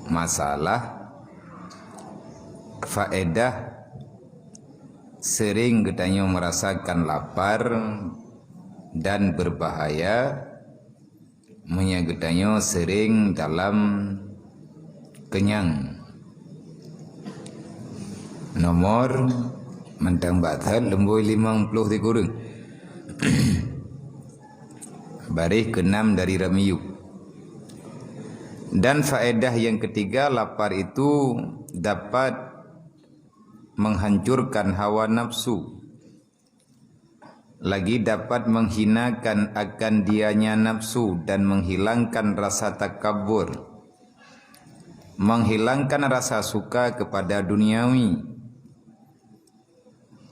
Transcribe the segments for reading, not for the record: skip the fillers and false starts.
masalah faedah sering katanya merasakan lapar dan berbahaya, menyagetanya sering dalam kenyang. Nomor mentang batal lembui 50 dikurung. Baris ke-6 dari Ramiyu. Dan faedah yang ketiga, lapar itu dapat menghancurkan hawa nafsu, lagi dapat menghinakan akan dianya nafsu dan menghilangkan rasa takabur, menghilangkan rasa suka kepada duniawi.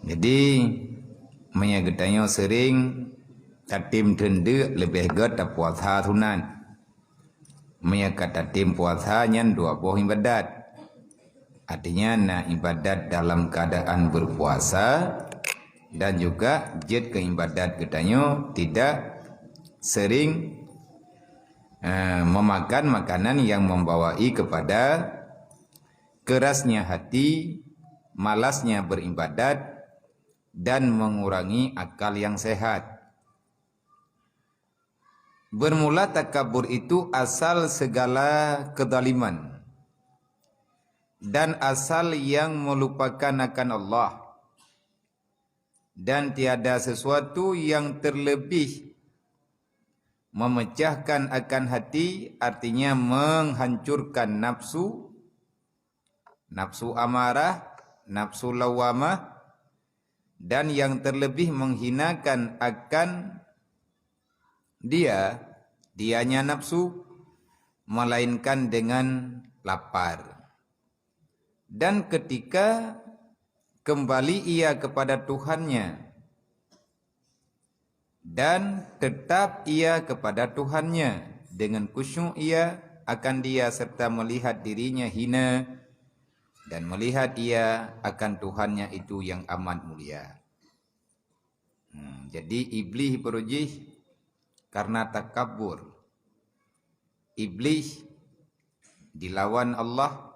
Jadi menyagetanya sering tatim tende lebih gede puasa tunan. Menyakat tatim puasa nyan 20 ibadat. Artinya nak ibadat dalam keadaan berpuasa dan juga jet ke ibadat katanya tidak sering memakan makanan yang membawai kepada kerasnya hati, malasnya beribadat dan mengurangi akal yang sehat. Bermula takabur itu asal segala kezaliman dan asal yang melupakan akan Allah, dan tiada sesuatu yang terlebih memecahkan akan hati, artinya menghancurkan nafsu, nafsu amarah, nafsu lawamah, dan yang terlebih menghinakan akan dianya nafsu, melainkan dengan lapar. Dan ketika kembali ia kepada Tuhannya dan tetap ia kepada Tuhannya dengan khusyuk ia akan dia serta melihat dirinya hina dan melihat ia akan Tuhannya itu yang amat mulia. Jadi iblis berujih karena takabur. Iblis dilawan Allah,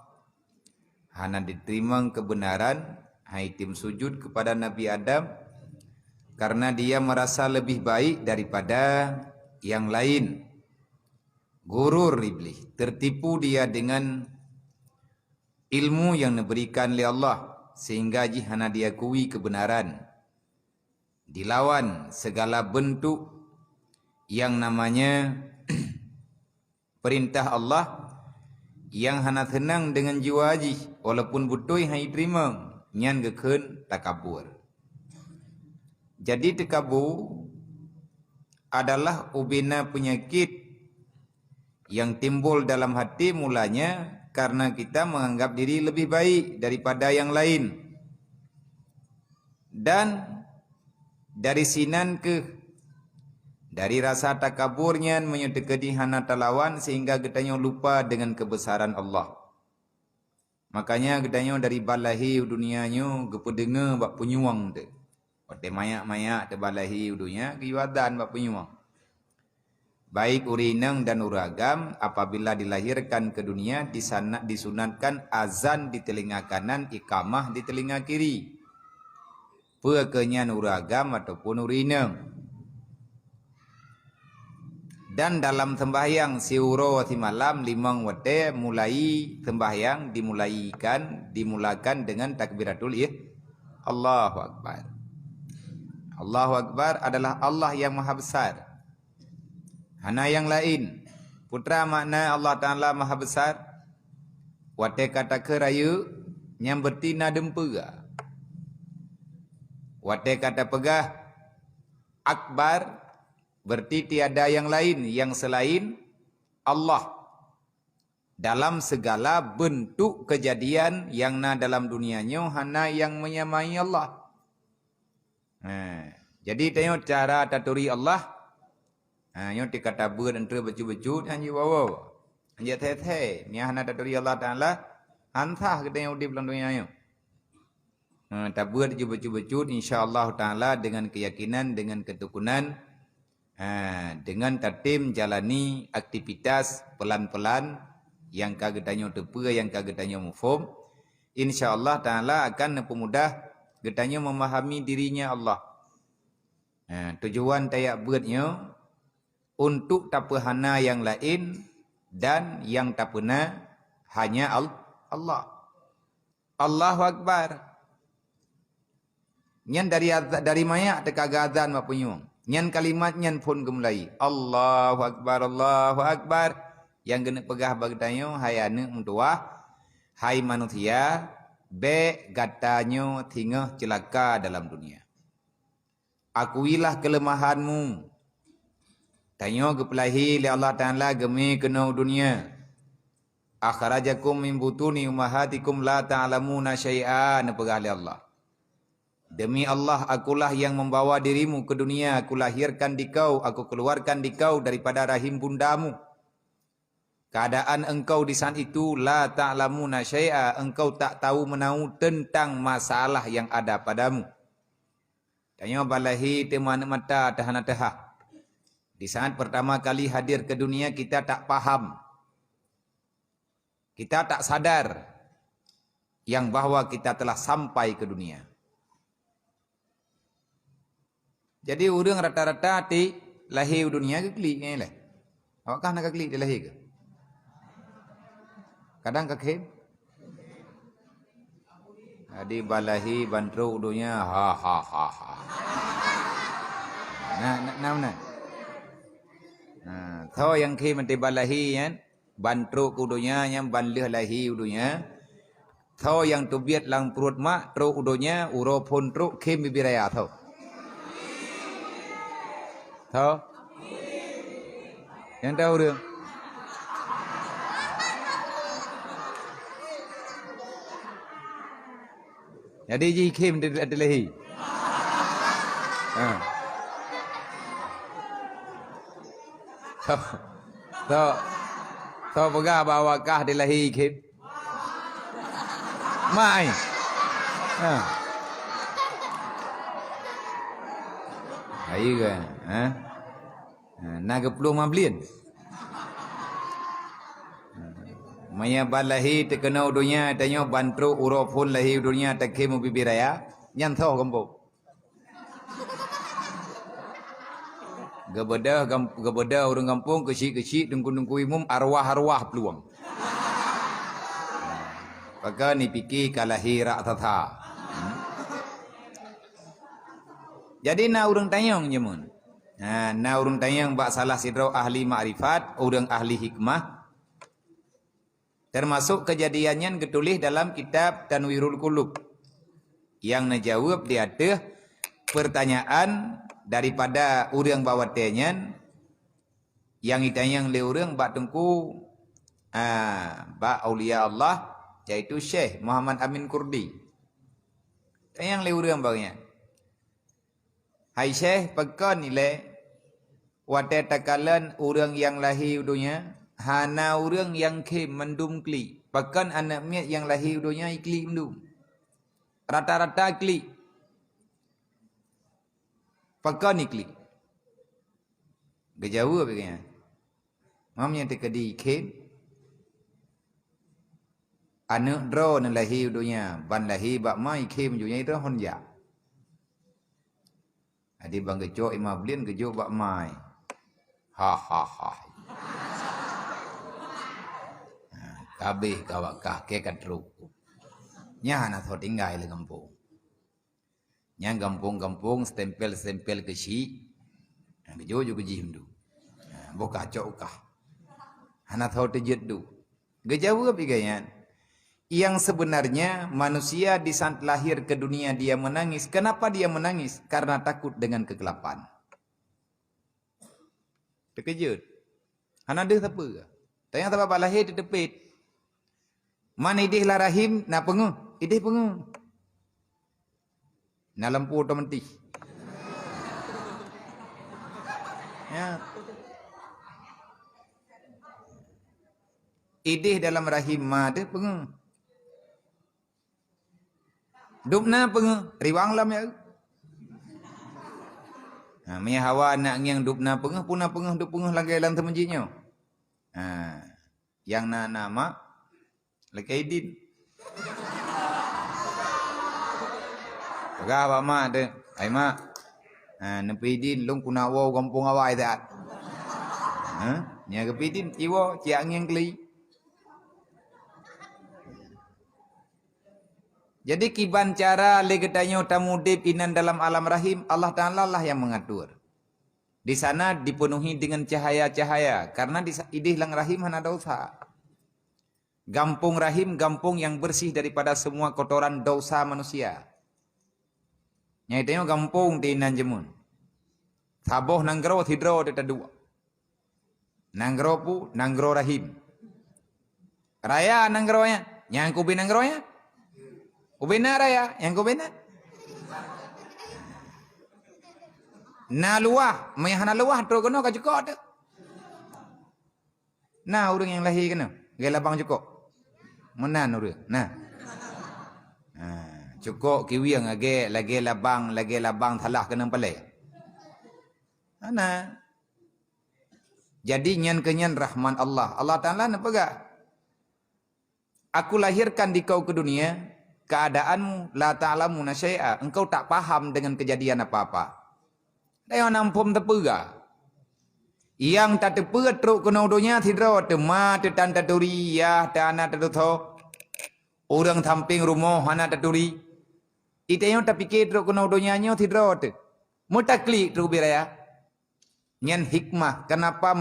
hana diterima kebenaran, haitim sujud kepada Nabi Adam karena dia merasa lebih baik daripada yang lain. Gurur iblis, tertipu dia dengan ilmu yang diberikan oleh Allah sehingga hana diakui kebenaran. Dilawan segala bentuk yang namanya perintah Allah yang hana tenang dengan jiwa haji walaupun betul hai terima nyan gekeun takabur. Jadi takabur adalah ubina penyakit yang timbul dalam hati mulanya karena kita menganggap diri lebih baik daripada yang lain, dan dari sinan ke dari rasa takaburnya menyedekati hana talawan sehingga getanya lupa dengan kebesaran Allah. Makanya getanya dari balahi dunianya gepedenga bak penyuang tu. Ote mayak-mayak te balahi dunia kiwadan bak penyuang. Baik urinang dan uragam apabila dilahirkan ke dunia disunatkan azan di telinga kanan, iqamah di telinga kiri. Pekenyan uragam ataupun urinang. Dan dalam sembahyang siuro wati malam limang wate mulai sembahyang dimulakan dengan takbiratul Allahu Akbar. Allahu Akbar adalah Allah yang maha besar. Hana yang lain. Putra makna Allah Ta'ala maha besar. Wate kata kerayu yang bertina dempega. Wate kata pegah akbar berarti tiada yang lain yang selain Allah dalam segala bentuk kejadian yang dalam dunianya hana yang menyamai Allah. Jadi tengok cara taturi Allah. Yang dikata ber antara baju-baju dan jiwa. Anjat teh ni hana taturi Allah Taala antah kita yang udip dalam dunia nya. Tabur baju-baju insya-Allah Taala dengan keyakinan, dengan ketekunan, dengan tertim jalani aktivitas pelan-pelan yang kagetanyo tepa, yang kagetanyo mufhum, insya-Allah taala akan pemudah getanyo memahami dirinya Allah. Tujuan tayak buatnya untuk tapahana yang lain dan yang tapena hanya Allah. Allahu Akbar. Nyan dari maya teka azan mak punyung. Nyan kalimat nyan pun gemulai. Allahu Akbar, Allahu Akbar. Yang kena pegah bagdanyo hayane muntuah. Hai manusia, be gatanyo tingah celaka dalam dunia. Akuilah kelemahanmu. Tanyo gepelahi li Allah Ta'ala gemi kena dunia. Akhrajakum min butuni ummahatikum la ta'lamuna syai'an pegah li Allah. Demi Allah, akulah yang membawa dirimu ke dunia. Aku lahirkan di kau, aku keluarkan di kau daripada rahim bundamu. Keadaan engkau di saat itu, la ta'lamuna syai'a, engkau tak tahu menahu tentang masalah yang ada padamu. Tanya balahi temana mata tahana tahah. Di saat pertama kali hadir ke dunia, kita tak paham. Kita tak sadar yang bahwa kita telah sampai ke dunia. Jadi orang rata-rata ti lahir dunia ke klik ni lah. Awakkah nak klik dia lahir ke? Kadang ke kem? Jadi balahi bantru dunia ha ha ha ha. Nah. Tho yang kem menti balahi kan bantru kudunya yang banleh lahir dunia. Tho yang tubiat lang perut mak tru udunya uro pun tru kem bibiraya tho. Tahu? Yang tahu dia? Jadi jikim ada lehi. Tahu pegah bawa kah di lehi kim? Mai. Ayo kan? Naga puluh mablian. Maya balahi terkena dunia tanya bantru urapun lahi dunia takhimu bibiraya nyanthau kampo. Gabada orang kampung kecil-kecil dengku-dengku imum arwah-arwah peluang. Maka ni fikir kalahi ra'tata. Jadi na urang tanyang nyemun. Na urang tanyang bak salah sidro ahli ma'rifat, urang ahli hikmah. Termasuk kejadiannya ditulis dalam kitab Tanwirul Qulub. Yang najawab dia ada pertanyaan daripada urang bawa tenyan yang ditanyang le urang bak tengku bak aulia Allah iaitu Syekh Muhammad Amin Kurdi. Tanyang le urang bagnya. Hai Syekh, pekan nilai wate takalan orang yang lahir dunia, hana orang yang ke mendum kli. Pekan anak miat yang lahir dunia ikli mendum. Rata-rata kli. Pekan ikli. Gejawa begini. Mamnya tekadi ke. Anak dro nan lahir dunia, ban lahir bak mai ke menjunya itu honja. Adi bang gejok imah blin gejok bak mai. Ha ha ha. Kabeh kawakah ke katruk. Nya na tho tinggal le kampung. Nya kampung-kampung stempel-stempel kesi. Gejok juga jihimdu. Boka cok kah. Hana tho tejet du. Gejawa pigayan. Yang sebenarnya manusia di saat lahir ke dunia dia menangis. Kenapa dia menangis? Karena takut dengan kegelapan. Terkejut. Hana ada apa ke? Tanya tak apa lahir di tepit. Mana idih lah rahim nak penguh? Idih penguh. Nak lampu otomatik. Ya. Idih dalam rahim ma ada penguh. Dupna penguh, riwang lam ya. Mia hawa anak yang dupna penguh, puna penguh, dup penguh lagi dalam temenjinya. Yang nama Lekaidin. Pagah apa mak tu? Ai mak. Nepidin long kunawo kampung awai dak. Nya kepidin iwo ciak ngeng kli. Jadi kiban cara legetanyo tamudip inan dalam alam rahim, Allah Ta'ala lah yang mengatur. Di sana dipenuhi dengan cahaya-cahaya. Karena di idih lang rahim hana dosa. Gampung rahim, gampung yang bersih daripada semua kotoran dosa manusia. Nyaitanya gampung di inan jemun. Saboh nanggro tidro di tadua. Nanggro pu, nanggro rahim. Raya nanggronya. Yang kubi nanggronya. Ubina raya, yang kubina. Na luah, mayahana luah tro kono ka cukup tu. Nah urang yang lahir kena, gay labang cukup. Menan urang. Nah. Cukup kiwi yang lagi labang thalah kena palai. Ana. Jadi nyan kenyan rahman Allah. Allah Ta'ala nampak gak? Aku lahirkan di kau ke dunia, keadaanmu la ta'lamuna syai'a, engkau tak paham dengan kejadian apa-apa. Dayo nampum tepega. Yang tak tepega truk kena udonya tidro tema tetan taturi ya dana tadutho. Orang tamping rumah hana taturi. Itayo tak pikir truk kena udonya nyo tidro te. Mutakli truk biraya. Nyan hikmah kenapa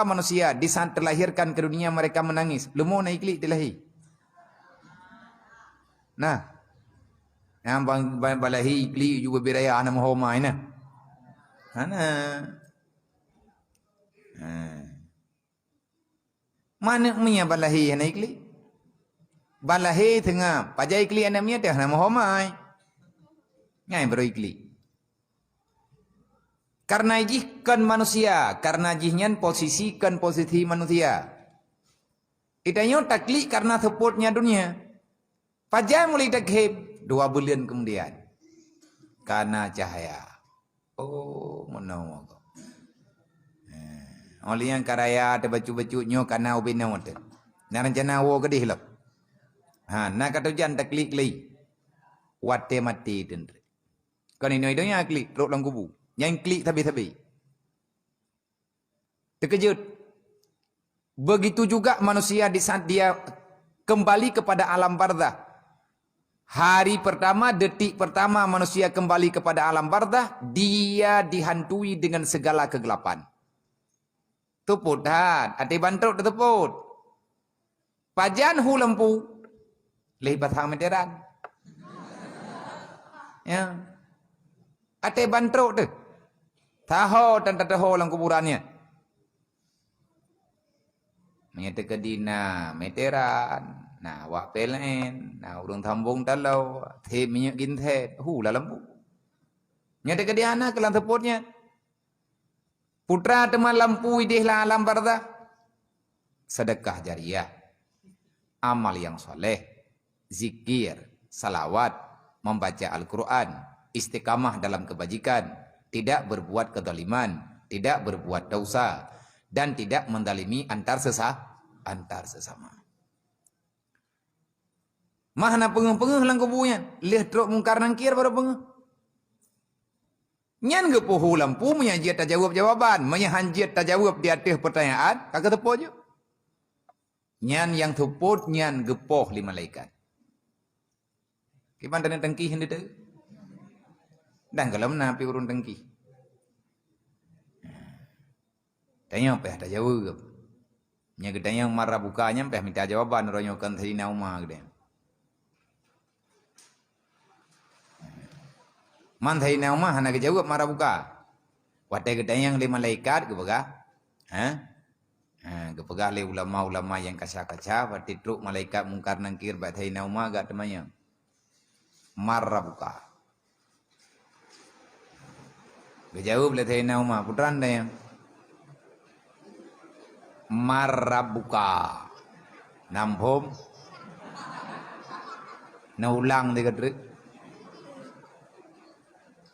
manusia di saat terlahirkan ke dunia mereka menangis. Lumo na ikli dilahi. Nah, yang balahi ikli juga biraya ana mohoma ina. Ana. Mana punya balahi ana ikli? Balahi tengah pajai ikli ana mia dah ana mohoma. Nyai bro ikli. Karena jihkan manusia, karena jihnya posisi manusia. Itanya takli karena supportnya dunia. Pajai mulai dekhib 2 bulan kemudian. Karena cahaya. Oh, menau. Oleh yang karaya ada baju-baju nyo karena ubina wonten. Nah rencana wo kedih lho. Nak kata jan takli kli. Wate mati dendre. Kan ini idonya kli rok lang kubu. Yang klik tabi-tabi. Terkejut. Begitu juga manusia di saat dia kembali kepada alam barzah. Hari pertama, detik pertama manusia kembali kepada alam barzah, dia dihantui dengan segala kegelapan. Tuput hat, ati bantruk tuput. Pajan hu lempu. Lebat hang meteran. Ya. Ati bantruk tu. Tahu dan tak tahu dalam kuburannya. Menyatakan dina meteran. Nah, wak pelen. Nah, urang tambung talau. Teh minyak gintet. Lah lembu. Menyatakan dia anak kelang teputnya. Putra teman lampu idihlah alam barzah. Sedekah jariah. Amal yang soleh. Zikir. Salawat. Membaca Al-Quran. Istiqamah dalam kebajikan. Tidak berbuat kezaliman, tidak berbuat dosa, dan tidak mendalimi antar sesama. Mahna penguh-penguh lang kubunya, lihat truk mungkar nangkir baru penguh. Nyan gepuhu lampu menyajiat tak jawab jawaban, menyahanjiat tak jawab di atas pertanyaan, kagak tepo je. Nyan yang tuput nyan gepoh 5 malaikat. Kipan dan tengki hendak tu. Dan kalau menapi urun tengki. Tanya apa tak jawab. Nya gedanya marah bukanya apa minta jawaban ronyokan tadi nauma gede. Man tadi nauma hana ke jawab marah buka. Watai gedanya yang 5 malaikat ke pegah. Ke pegah le ulama-ulama yang kaca-kaca berarti truk malaikat mungkar nangkir bat tadi nauma gak temanya. Marah buka. Kejauh boleh tanya nama putran dah yang marabuka nampom naulang dia kata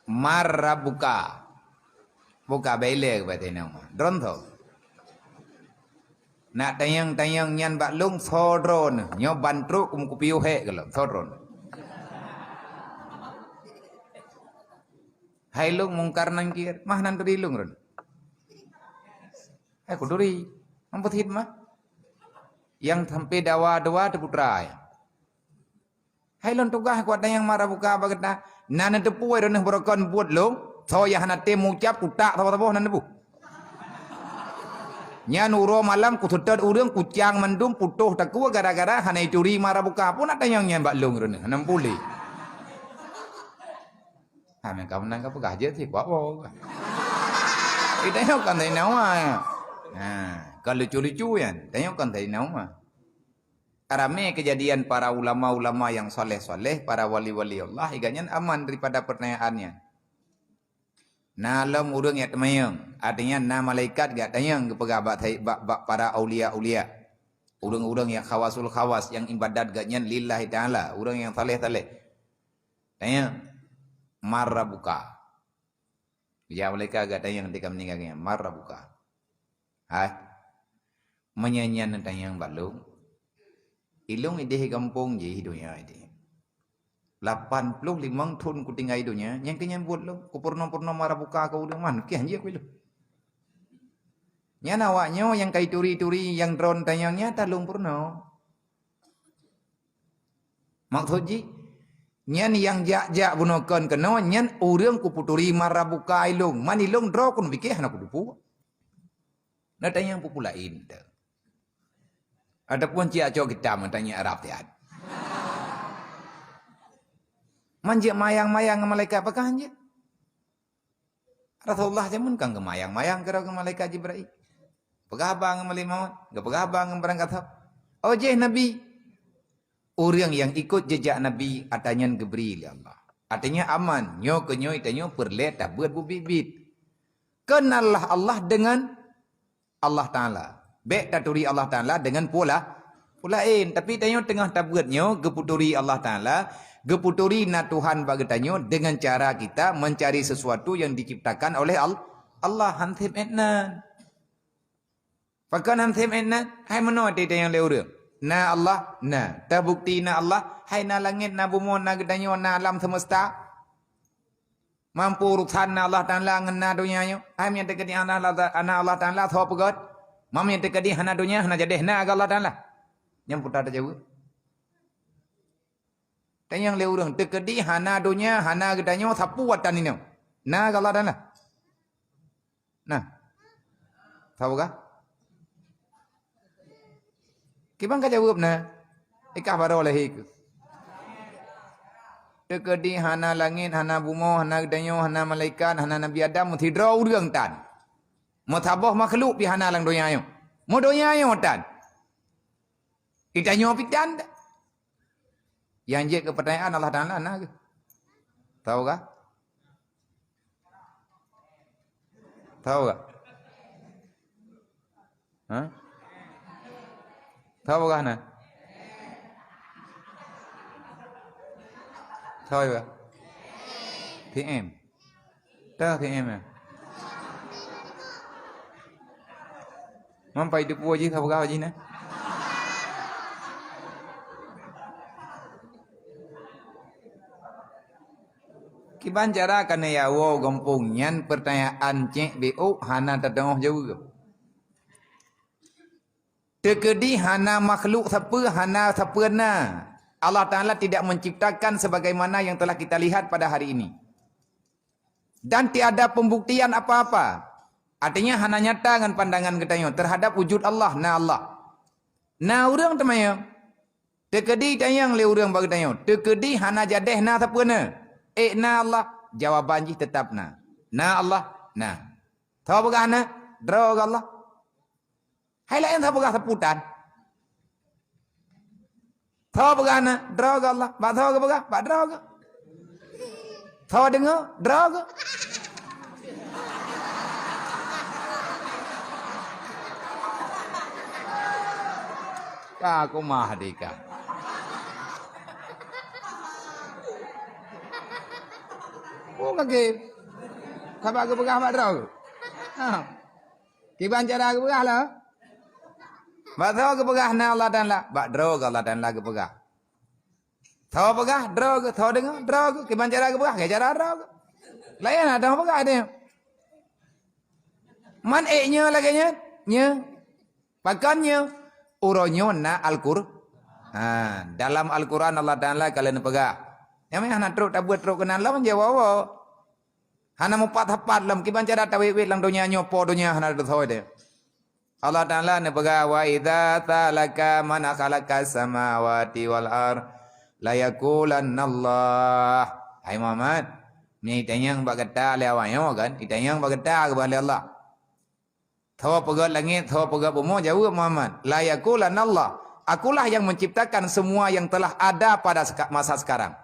marabuka buka bela kepada nama dronto Nak tayang-tayang nyan baklung sodron. Nyo bantruk kupiu he kalau sodron. Hai lung mungkar nangkir. Mah nan tadi lung ron. Kuduri. Mamput hidmah. Yang sampai dawa-dawa terputra. Hai lung tugah kuat tayang marah buka baget na. Nana tepu ai ron berokon buat lung. So ya hana temu ucap kutak tawa-tawa nan tepu. Nya nuro malam ku tetad urang kucang mendum putuh taku gara-gara hanai curi marah buka pun ada yang nyan baklung rene 60. Ha men kamu nang ka pegah je sih kuat wo. Tengok kan tadi nawa. Kalau lucu-lucu kan, tengok kan tadi nawa. Rame kejadian para ulama-ulama yang soleh-soleh, para wali-wali Allah, iganyan aman daripada pertanyaannya. Na lam urang ya temayang. Artinya na malaikat gak tayang kepegah para aulia-aulia. Urang-urang yang khawasul khawas, yang ibadat gaknya lillahi ta'ala. Urang yang saleh-saleh. Tayang. Marra buka. Ya malaikat gak tayang ketika meninggalnya. Marra buka. Menyanyian tayang balung. Ilung ide kampung je hidupnya ide. 85 tahun ku tinggal hidupnya, yang kenyan buat lo, ku purna-purna marah buka kau udah man, kian je ku lo. Nya nawaknya yang kai turi-turi yang drone tayangnya talung purna. Maksud ji, nyan yang jak-jak bunokan kena nyan urang ku puturi marah buka ilung, man ilung draw kun bikeh na ku dupu. Na tayang populain te. Adapun cia cok kita mentanya Arab tiad. Manja mayang-mayang ke malaikat apakah anja? Rasulullah jamun kang ke mayang-mayang kira ke malaikat Jibril. Pegabang ke malaikat Muhammad, enggak pegabang ke berangkat hab. Oh je Nabi. Orang yang ikut jejak Nabi atanya Jibril ya Allah. Artinya aman, nyo ke nyo itanyo perlet tak buat bubibit. Kenallah Allah dengan Allah Taala. Bek taturi Allah Taala dengan pulain, tapi tanyo tengah tabuatnyo geputuri Allah Taala. Geputuri na Tuhan bagetanyo dengan cara kita mencari sesuatu yang diciptakan oleh Allah hantim etnan. Pakan hantim etnan, hai mano ade yang leure. Na Allah, na tabukti na Allah, hai na langit na bumi na getanyo na alam semesta. Mampu urusan na Allah Taala ngena dunianyo. Hai yang tekadi ana Allah Taala tho pegot. Mam yang tekadi hana dunia hana jadeh na Allah Taala. Yang putar jauh. Tanyang le urang tekedi hana dunia hana gedanyo sapu watan ini. Na Allah Taala. Nah. Tahu kah? Kibang ka jawab na. Ikah baru oleh ik. Tekedi hana langit, hana bumi, hana gedanyo, hana malaikat, hana Nabi Adam muthidra urang tan. Mutabah makhluk pi hana lang dunia yo. Mo dunia yo tan. Itanyo pitan. Yang je ke pertanyaan Allah Taala nak ke? Tahu kah? Tahu kah? Hah? Tahu kah na? Tahu kah? PM. Tahu PM ya? Mampai tu puji tahu kah haji na? Kiban cara kana yawo gampung nyan pertanyaan cek BO hana tadengah jauh. Tekedi hana makhluk siapa hana siapa na. Allah Taala tidak menciptakan sebagaimana yang telah kita lihat pada hari ini. Dan tiada pembuktian apa-apa. Artinya hana nyata dengan pandangan kita terhadap wujud Allah na Allah. Na urang temaya. Tekedi tayang le urang bagi tanya. Tekedi hana jadeh na siapa na. Na Allah, jawaban ji tetap na. Na Allah, na. Tahu bagah na? Drog Allah. Hai lain tahu bagah seputan. Tahu bagah na? Drog Allah. Ba tahu ke bagah? Ba drog. Tahu dengar? Drog. Ka aku mah dika. Oh kaki, khabar ke begah mak tahu. Kiban cara ke begah lah. Ba tho ke pegah na Allah Taala, ba dro ke Allah Taala ke pegah. Tho pegah, dro ke tho dengar, dro ke kiban cara ke pegah, ke cara dro ke. Lain ada pegah dia. Man nya lagi nya. Pakannya uronyo na Al-Qur'an. Dalam Al-Quran Allah Taala kalian pegah. Yang mana nak teruk tak buat teruk kenal lah menjawab. Hana mupat hapat lam kiban cara tawit lang dunia nyopo dunia hana terthoi de. Allah Taala ne pegah wa idza talaka man khalaqa samawati wal ar la yaqulanna Allah. Hai Muhammad, ni tanyang bak kata le awanyo kan, tanyang bak kata kepada Allah. Thawa pegat langit, thawa pegat bumi, jawab Muhammad, la yaqulanna Allah. Akulah yang menciptakan semua yang telah ada pada masa sekarang.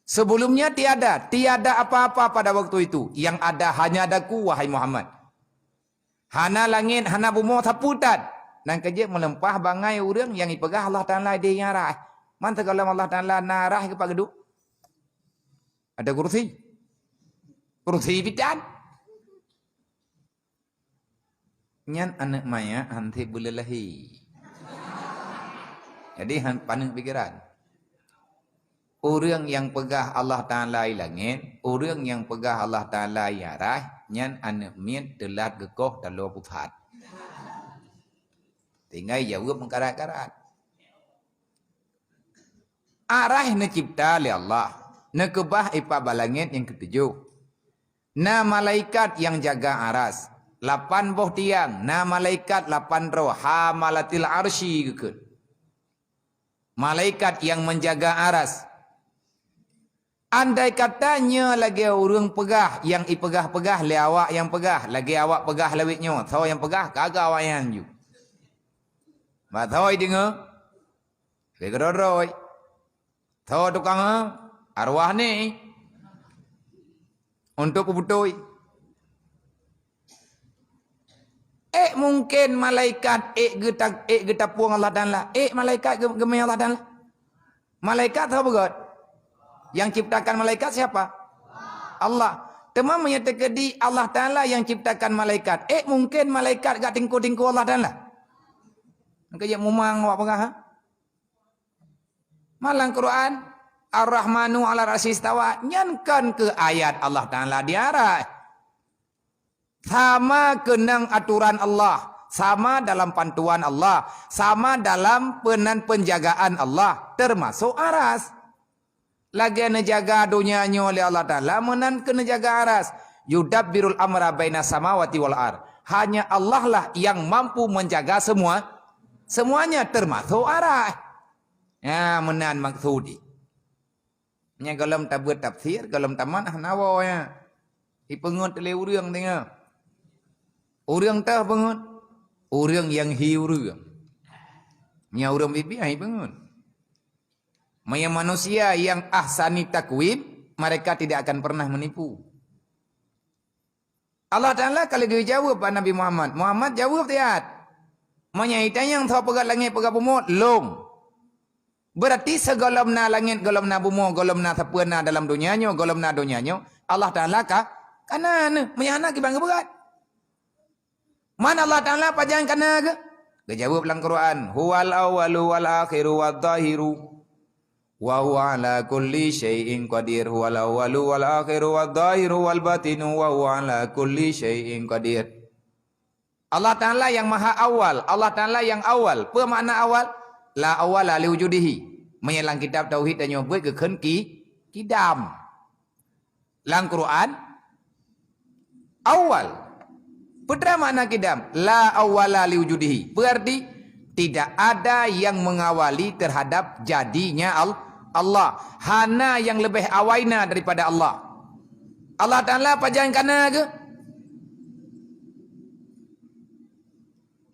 Sebelumnya tiada apa-apa pada waktu itu. Yang ada hanya adaku, wahai Muhammad. Hana langit, hana bumi taputan. Dan kerja melempah bangai orang yang ipegah Allah Ta'ala dia yang arah. Mantap kalau Allah Ta'ala narah kepada geduk. Ada kursi. Kursi bidan. Nyan anak maya hanti bulalahi. Jadi panen pikiran. Orang yang pegah Allah Ta'ala langit, orang yang pegah Allah Ta'ala arah, nyan anak mian telat gekoh dalam puthat. Tinggal jawab mengkarat-karat. Arah na cipta oleh Allah. Na kebah ipa balangit yang ketujuh. Na malaikat yang jaga aras. 8 boh tiang. Na malaikat 8 roh. Hamalatil arsy gekut. Malaikat yang menjaga aras. Andai katanya lagi orang pegah. Yang ipegah-pegah le awak yang pegah. Lagi awak pegah lewitnya. Tahu yang pegah kagak awak yang ju. Mak tahu dengar. Kegeroroi. Tahu tukang arwah ni. Untuk kubutoi. Mungkin malaikat getapuang Allah Ta'ala. Malaikat gemai Allah Ta'ala. Malaikat tahu begot. Yang ciptakan malaikat siapa? Allah. Teman menyatakan di Allah Ta'ala yang ciptakan malaikat. Mungkin malaikat gak tingku-tingku Allah Ta'ala. Kaya mumang awak pegah. Malang Quran. Ar-Rahmanu ala rasy istawa. Nyankan ke ayat Allah Ta'ala diarah. Sama kenang aturan Allah. Sama dalam pantuan Allah. Sama dalam penjagaan Allah. Termasuk aras. Lagi nejaga dunianya oleh Allah Ta'ala. Menan kena jaga aras. Yudabbirul amra baina samawati wal ar. Hanya Allah lah yang mampu menjaga semuanya termasuk aras. Ya menan maksudi. Nya kalau tak buat tafsir. Kalau tak manah nawa ya. Ipengut oleh urang tengok. Orang tak bangun. Orang yang hiu orang. Nya orang bibi hai bangun. Maya manusia yang ahsani takwim, mereka tidak akan pernah menipu. Allah Ta'ala kalau dia jawab pada Nabi Muhammad. Muhammad jawab tiat. Maya hitam yang tahu pegat langit pegat bumi, long. Berarti segolamna langit, golamna bumi, golamna tapuana dalam dunianya, golamna dunianya. Allah Ta'ala kah? Kanan. Maya anak kibang berat. Mana Allah Ta'ala pajang kana ke? Dia jawab dalam Quran. Huwal awalu wal akhiru wal zahiru. Wa huwa ala kulli syai'in qadir. Huwal awalu wal akhiru wal zahiru wal batinu. Wa huwa ala kulli syai'in qadir. Allah Ta'ala yang maha awal. Allah Ta'ala yang awal. Apa makna awal? La awala li wujudihi. Menyelang kitab Tauhid dan nyobot ke kidam. Dalam Quran. Awal. Putra makna kidam. La awala li wujudihi. Berarti tidak ada yang mengawali terhadap jadinya Allah. Hana yang lebih awaina daripada Allah. Allah Ta'ala pajang kana ke?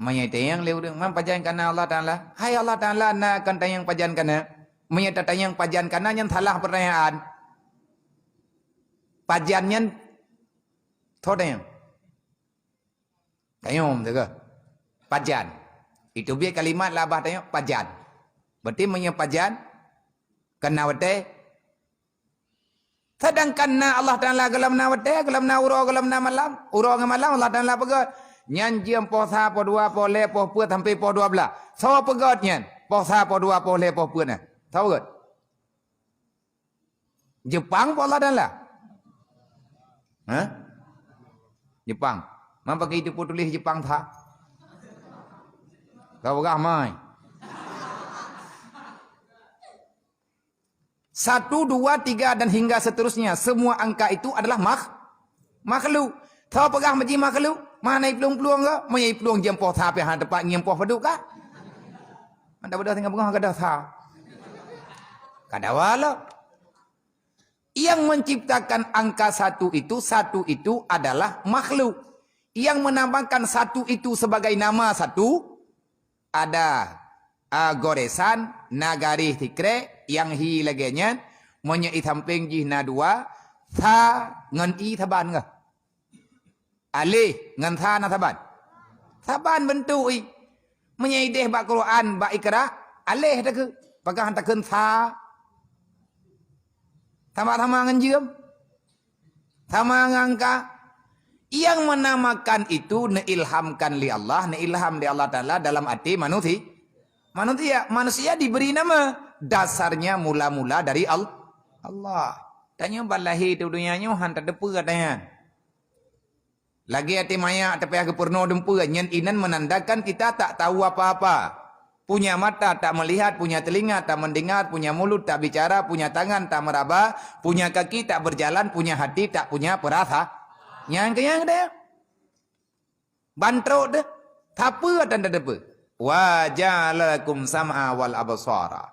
Maya tayang leudeng man pajang kana Allah Ta'ala. Hai Allah Ta'ala na kan tayang pajang kana. Maya tayang pajang kana yang salah pertanyaan. Pajannya thodayang. Tayong tu ke? Pajan. Itu biar kalimat labah tayong pajan. Berarti maya pajan kena wate. Sedangkan na Allah Ta'ala galam na wate, galam na uro, galam na malam. Uro dengan malam Allah Ta'ala pegat. Nyan jiam poh sa poh dua poh le poh puat sampai poh 12. So pegot nyan. Poh sa poh dua poh le poh puat nah. Tahu tak? Jepang poh lah dan lah. Hah? Jepang. Mampak itu pun tulis Jepang tak? Kau ramai. 1, 2, 3 dan hingga seterusnya. Semua angka itu adalah makhluk. Tahu pegah macam makhluk? Mana peluang-peluang ke? Mana peluang jam poh sa pe han tepat ngiem poh paduk kah? Anda pada tengah pegah kada sa. Kada wala. Yang menciptakan angka 1 itu adalah makhluk. Yang menambahkan 1 itu sebagai nama 1 ada goresan nagari tikre yang hi lagenya monya itampeng jihna 2 tha ngan i thaban ga alih ngan tha na thaban bentuk i menyaideh ba Quran ba ikra alih dak pakah hantakeun tha sama-sama ngan jiem sama ngangka yang menamakan itu neilhamkan li Allah, neilham li Allah Ta'ala dalam hati manusia diberi nama dasarnya mula-mula dari Allah. Tanya balahi tu dunianya han tak depa katanya. Lagi hati maya tapi aku pernah dempa nyen inan menandakan kita tak tahu apa-apa. Punya mata tak melihat, punya telinga tak mendengar, punya mulut tak bicara, punya tangan tak meraba, punya kaki tak berjalan, punya hati tak punya perasa. Yang dia bantrok dah apa dan depa wa ja'alakum sam'a wal absara.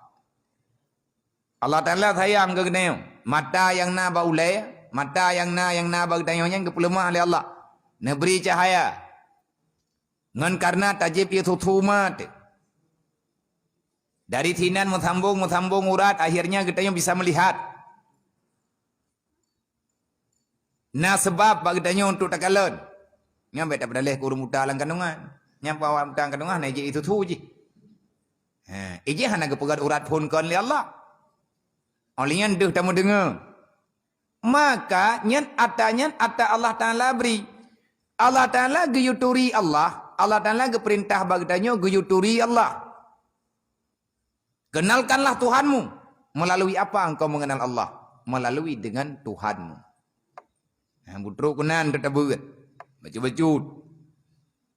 Allah Taala sayang ke kena mata yang na ba ulai, mata yang na ba dayonya ke pelemah oleh Allah na beri cahaya ngan karena tajib itu tumat dari tinan mesambung urat akhirnya kita yang bisa melihat. Nah sebab bagi tanya untuk takalon. Nyampe tak berdalih kurung muda lang kandungan. Nyampe awak muda kandungan na ije itu tu je. Ije hana ke pegat urat pun kon li Allah. Olian deh tamu dengar. Maka nyan ata Allah Taala beri. Allah Taala geyuturi Allah. Allah Taala ge perintah bagi tanya geyuturi Allah. Kenalkanlah Tuhanmu. Melalui apa engkau mengenal Allah? Melalui dengan Tuhanmu. Butruk kunan tak buat. Baca-bacut.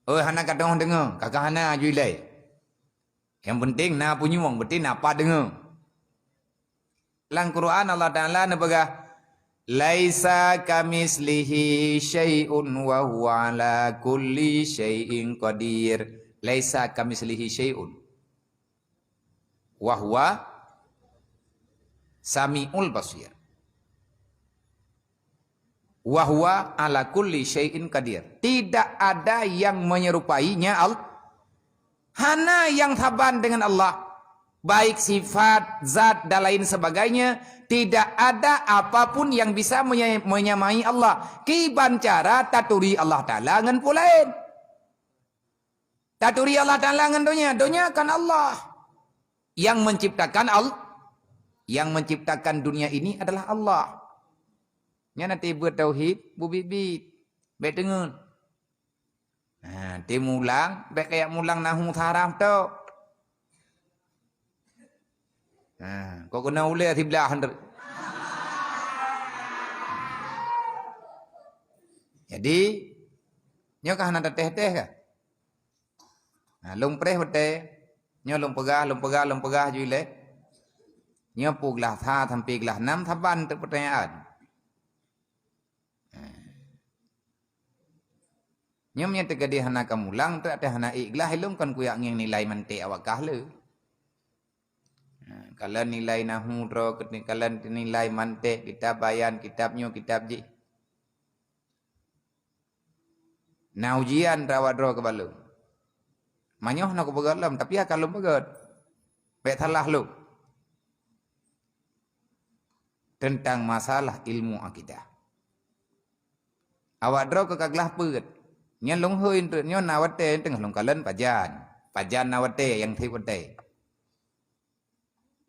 Hana kata orang dengar. Kakak hana juilai. Yang penting na punya wang. Betul apa dengar. Lang Quran Allah Ta'ala nabaga. Laisa kamislihi syai'un wa huwa ala kulli syai'in qadir. Laisa kamislihi syai'un. Wa huwa sami'ul basir. Wahwa ala kulli syai'in qadir. Tidak ada yang menyerupainya Allah. Hana yang taban dengan Allah. Baik sifat, zat dan lain sebagainya. Tidak ada apapun yang bisa menyamai Allah. Kiban cara taturi Allah Ta'ala ngan pulain. Taturi Allah Ta'ala ngan dunia. Dunia kan Allah. Yang menciptakan Yang menciptakan dunia ini adalah Allah. Nya nanti buat tauhid, bubit-bit. Baik dengar. Nanti mulang, baik kayak mulang nahu haram tu. Kau kena ulai di belah hendak. Jadi, nyo kah nak teh-teh kah? Lung preh betul. Nyo lung pegah juile. Nyo puglah tha sampai gelah 6 thaban tu pertanyaan. Nyomnya tegadi hana kamulang tu ada hana iklah hilum kan kuyak nging nilai mante awak kahlu. Kalau nilai nahu dro kalau nilai mante kitab bayan kitabnya kitab ji. Na ujian rawat dro kebalu. Manyoh nak begalam tapi kalau begat. Baik salah lu. Tentang masalah ilmu akidah. Awak dro ke kaglah peut. Nyan long hơi nyon nawate tengah long kalan pajan nawate yang thiwate.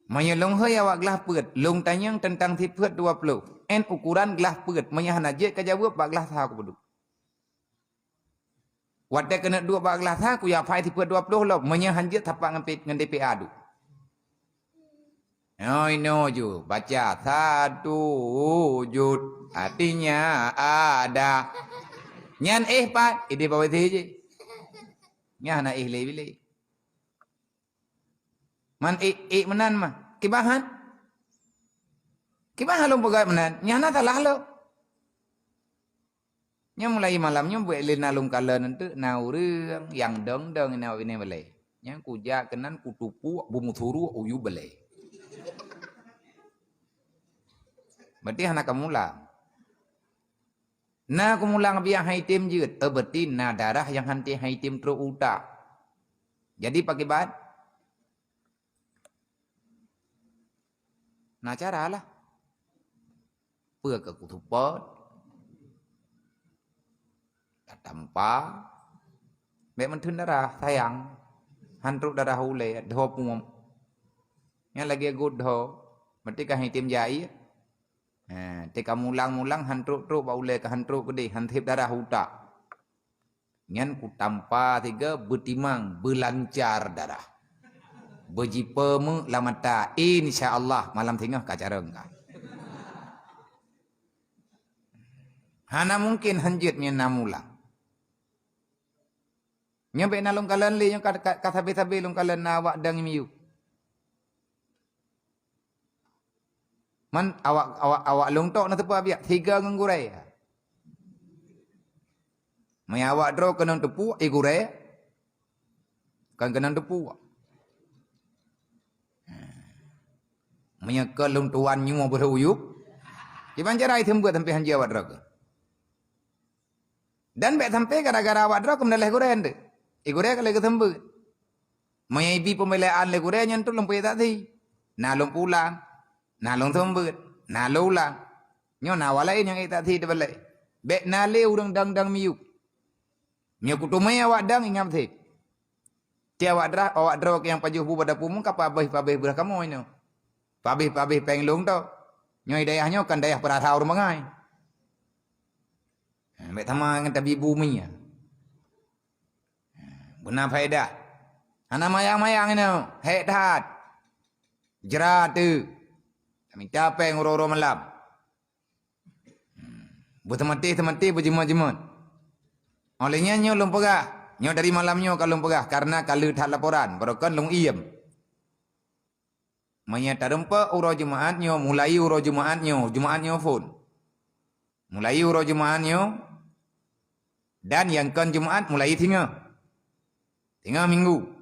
Manya long hơi awak gelah peut long tanyang tentang thipeut 20. En ukuran gelah peut manya hanaje ka jawab bak gelah tha ku beduk. Wadah kena 2 gelas ha ku ya fai tipe 20 lo menya hanjit tapak ngan DPA du. Oh ino ju baca satu wujud artinya ada. Nyan pak ide bawa je. Nya na le bile. Man menan mah kibahan. Kibahan lo pegai menan nya na talah lo. Nya mulai malamnya buat lena lung kala nanti nau reung yang dong nau ini balai. Nya kuja kenan kutupu bumuturu uyu balai. Berarti anak kamulang. Na kumulang biar haitim jut. Berarti na darah yang hanti haitim terus utak. Jadi pakai bat. Na cara lah. Pua ke kutupot. Tanpa. Baik mentun darah sayang. Hantruk darah ule. Dho pumum. Yang lagi good dho. Berarti kah haitim jai. Tika mulang-mulang hantruk-truk baulai ke hantruk gede hantip darah hutak. Nyan ku tanpa 3 bertimang berlancar darah. Berjipa mu lamata insya-Allah malam tengah ka cara enggak. Hana mungkin hanjitnya namulang. Nyampe nalung kalan li yang katabe-tabe lung kalan nawak dang miu. Man awak longtok na tepu abiak 3 nggurai. Mai awak dro kena tepu gurai. Kan kena tepu. Mai ke long tuan nyu beruyuk. Di pancarai thembuat sampai hanji awak dro ke. Dan bet sampai gara-gara awak dro ke meneleh gurai ande. Gurai kalau ke thembuat. Mai ibi pembelaan le gurai nyentuh lompai tak thi. Na long pulang. Na long thembut, na ulang. Nyo na walain yang tak thi balai. Bek na le urang dang miu. Nyo kutumai awak dang ingam thi. Ti awak dra yang pajuh bu pada pumung ka pabeh belah kamu ino. Pabeh penglung to. Nyo dayahnya kan dayah peratau rumangai. Bek tama ngan tabi bumi ya. Guna faedah. Ana mayang-mayang ino, hek tat. Jerat tu. Minta apa yang uro-uro malam. Bertemati berjemut-jemut. Olehnya nyo lung pegah. Nyo dari malamnya kalau pegah. Karena kalau tak laporan. Berokan lung iem. Menyata rempa uro Jumaat nyo. Mulai uro Jumaat nyo phone. Mulai uro Jumaat nyo. Dan yang kan Jumaat mulai tinggal minggu.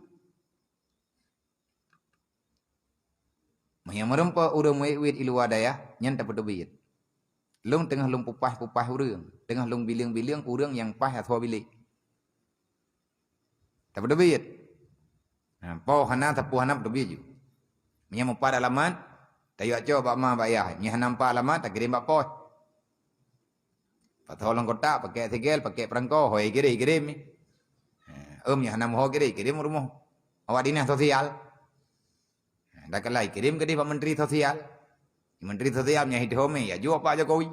Yang merempa urang muwit ilu wadaya nyan tak pedubit. Lung tengah lung pupah urang, tengah lung biling urang yang pah atau bilik. Tak pedubit. Pau hana tapu hana pedubit ju. Nya mupa alamat, tayu aco bak ma bayah. Nya nampa alamat tak kirim bak pos. Patolong kotak pakai tegel, pakai perangko, hoi kirim. Nya hanam ho kirim rumah. Awak dinas sosial. Dah kalai kirim ke dia Pak Menteri Sosial. Menteri Sosial nya hidome ya jua Pak Jokowi.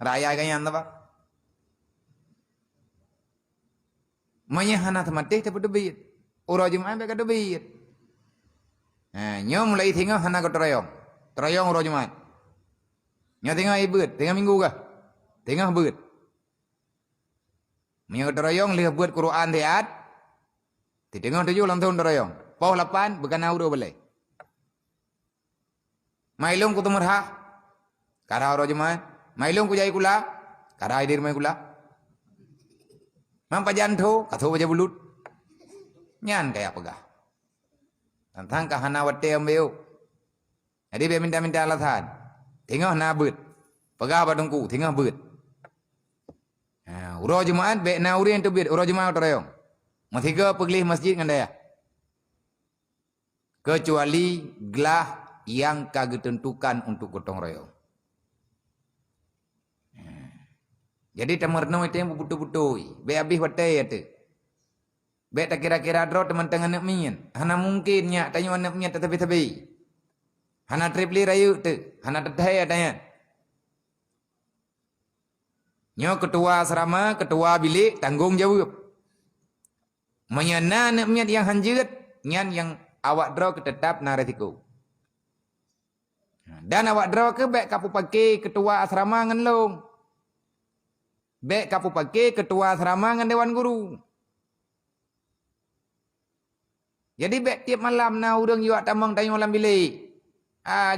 Raya ganyan ta Pak. Manya hana temate te pedebit. Uro Jumaat be kadebit. Nyo mulai tinggal hana ke terayong. Terayong uro Jumaat. Nyo tinggal ibet, tinggal minggu kah? Tinggal bet. Manya ke terayong lihat buat Quran teat. Tengah 7 ulang tahun terayong. Pau 8 bukan uro balai. Mailung ku tumerha. Kara uro Jumaat. Mailung ku jai kula. Kara idir mai kula. Mampa janto katho baja bulut. Nyan kaya pegah. Tantang ka hana wate ambeu. Jadi be minta alasan. Tengah na bet. Pegah badungku tengah bet. Uro Jumaat be na urien tu bet uro Jumaat terayong. Matiga peglih masjid ngandaya. Kecuali gelah yang kagak tentukan untuk gotong royong. Jadi temerno itu yang betul-betul. Be habis watai itu. Be tak kira-kira dro teman tengah nak mien. Hana mungkinnya tanya nak mien tetapi. Hana tripli rayu tu. Hana tethai tanya. Nyo ketua asrama, ketua bilik tanggung jawab. Menyana nak miat yang hanjut, nyan yang awak draw ke tetap na resiko. Dan awak draw ke baik kapu pakai ketua asrama ngan long. Baik kapu pakai ketua asrama ngan dewan guru. Jadi baik tiap malam na urang yuak tamang tayong malam bilik.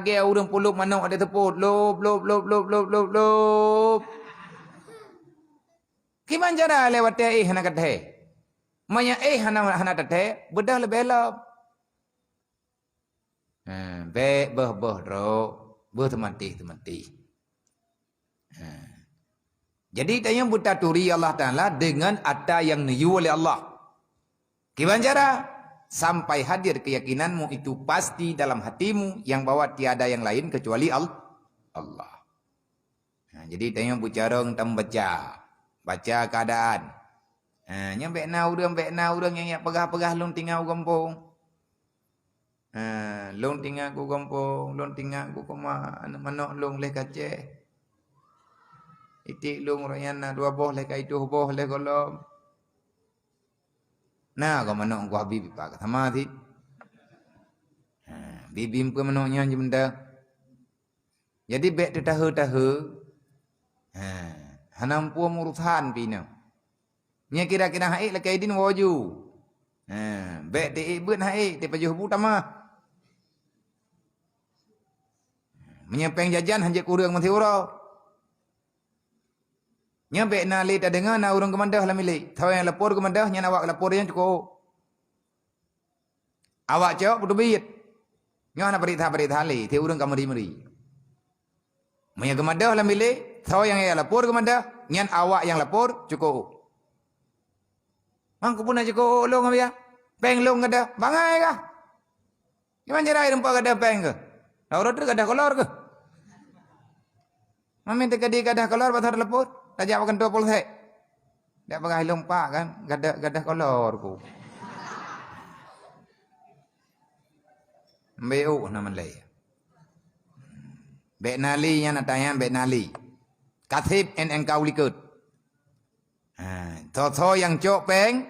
Ge urang pulup manuk ada teput. Lop. Kiman cara lewat hana kata Maya hana tete, bedah lebih elok. Beh ro, beh temati. Jadi tanya buta turi Allah Ta'ala dengan ada yang niyu oleh Allah. Gimana cara? Sampai hadir keyakinanmu itu pasti dalam hatimu yang bahwa tiada yang lain kecuali Allah. Jadi tanya bicara tentang baca keadaan. Nyampe na urang yang pegah-pegah long tinggal kampung. Long tinggal ku kampung, long tinggal ku koma manok long leh kace. Itik long royana dua boh leh kai tu boh leh kolom. Nah, kau manok ku habib pak sama ti. Bibim pun manoknya jemenda. Jadi bek tahu. Hanam pu murusan pina. Nya kira-kira haik la kaidin waju. Bek te ibun haik te pajuh utama. Menyepeng jajan hanjek urang mati ura. Nya bek na le ta dengar na urang kemandah la milik. Tahu yang lapor kemandah nya awak lapor yang cukup. Awak cok butuh bit. Nya na berita le te urang kamari. Menya kemandah la milik. Tahu yang lapor kemandah nya awak yang lapor cukup. Mangku pun aja ko long ya. Peng long ada. Bangai kah? Gimana cara rempa ada peng ke? Laura tu ada kolor ke? Mami tekadi ada kolor pasal leput. Tajak makan 20 sek. Dak pakai long pak kan? Gadah kolor ku. Mbeu nama lay. Bek nali nya natanya bek nali. Katib en engkau likut. Tho yang cok peng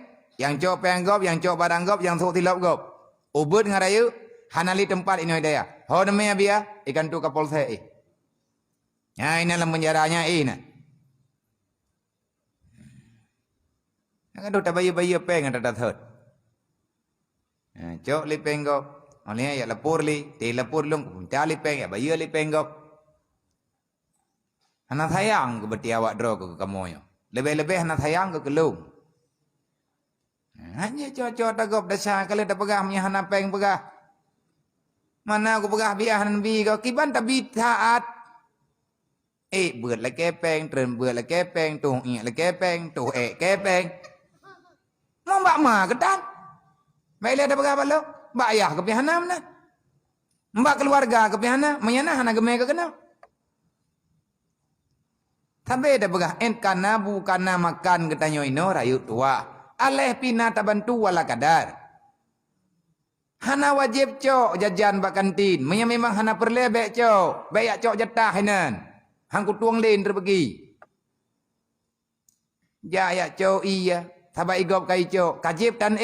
gop, yang cok barang gop, yang sok tilap gop. Ubud ngarayu, hanali tempat ini daya. Ho namanya biya, ikan tu kapol saya. Ya ini dalam penjaranya ini. Kan tu tabayu peng ada thot. Cok li peng gop, oleh ya lapor li, te lapor long, cali peng ya bayu li peng gop. Anak sayang ke beti awak draw ke kamu yo. Lebih-lebih nak sayang ke kelung. Hanya cocok tagap dasar kalau dah pegah punya hana peng pegah. Mana aku pegah biar hanan bi kau kiban tabi taat. Buat la kepeng, tren buat la kepeng, tuh la kepeng, tuh kepeng. Mau mbak ma ketan. Baik dah pegah balok. Mbak ayah ke pihana mana? Mbak keluarga ke pihana, menyana hana gemai ke kena. Tapi dah begah karena bukan makan ketanyo ino rayu tua. Aleh pina tabantu wala kadar. Hana wajib cok jajan bak kantin. Memang hana perlebek cok. Bayak cok jatah hinan. Hangku tuang lain terbagi. Jaya cok iya. Sabai igop kai cok. Kajib dan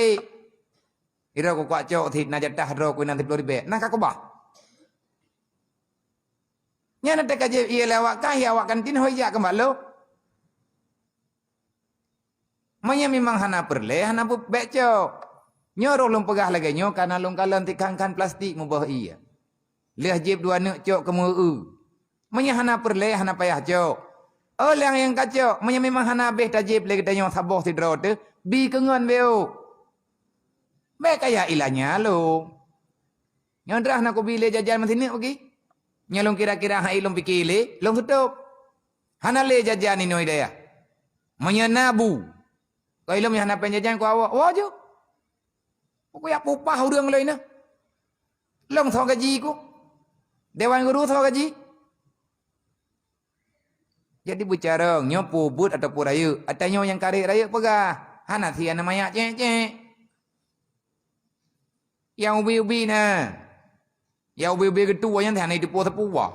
Ira ko kuat cok thit na jatah ro ko nanti 10 ribu. Nah kakobah. Nya nak kaje ia lawak kah ya awak kantin hoya kembalo. Manya memang hana perle hana bu beco. Nyoro lom pegah lagi nyo karena lom kalan tikangkan plastik mubah iya. Liah jib dua nak cok kemu. Manya hana perle hana payah cok. Orang yang kacok manya memang hana beh tajib lagi tanyo saboh tidro tu bi kengon beo. Be kaya ilanya lo. Nyodrah nak ko bile jajan masini pergi. Nyalong kira-kira hai long pikile, long tutup. Hanale jajan ini daya. Menyanabu. Kau ilmu hana penjajan ku awak. Waju. Aku ya pupah urang lain na. Long thau gaji ku. Dewan guru thau gaji. Jadi bicara nyopu but atau purayu. Atanya yang kari raya pegah. Hana sia namanya cek. Yang ubi-ubi na. Ya ubi-ubi ketua yang hana di po tepuwa.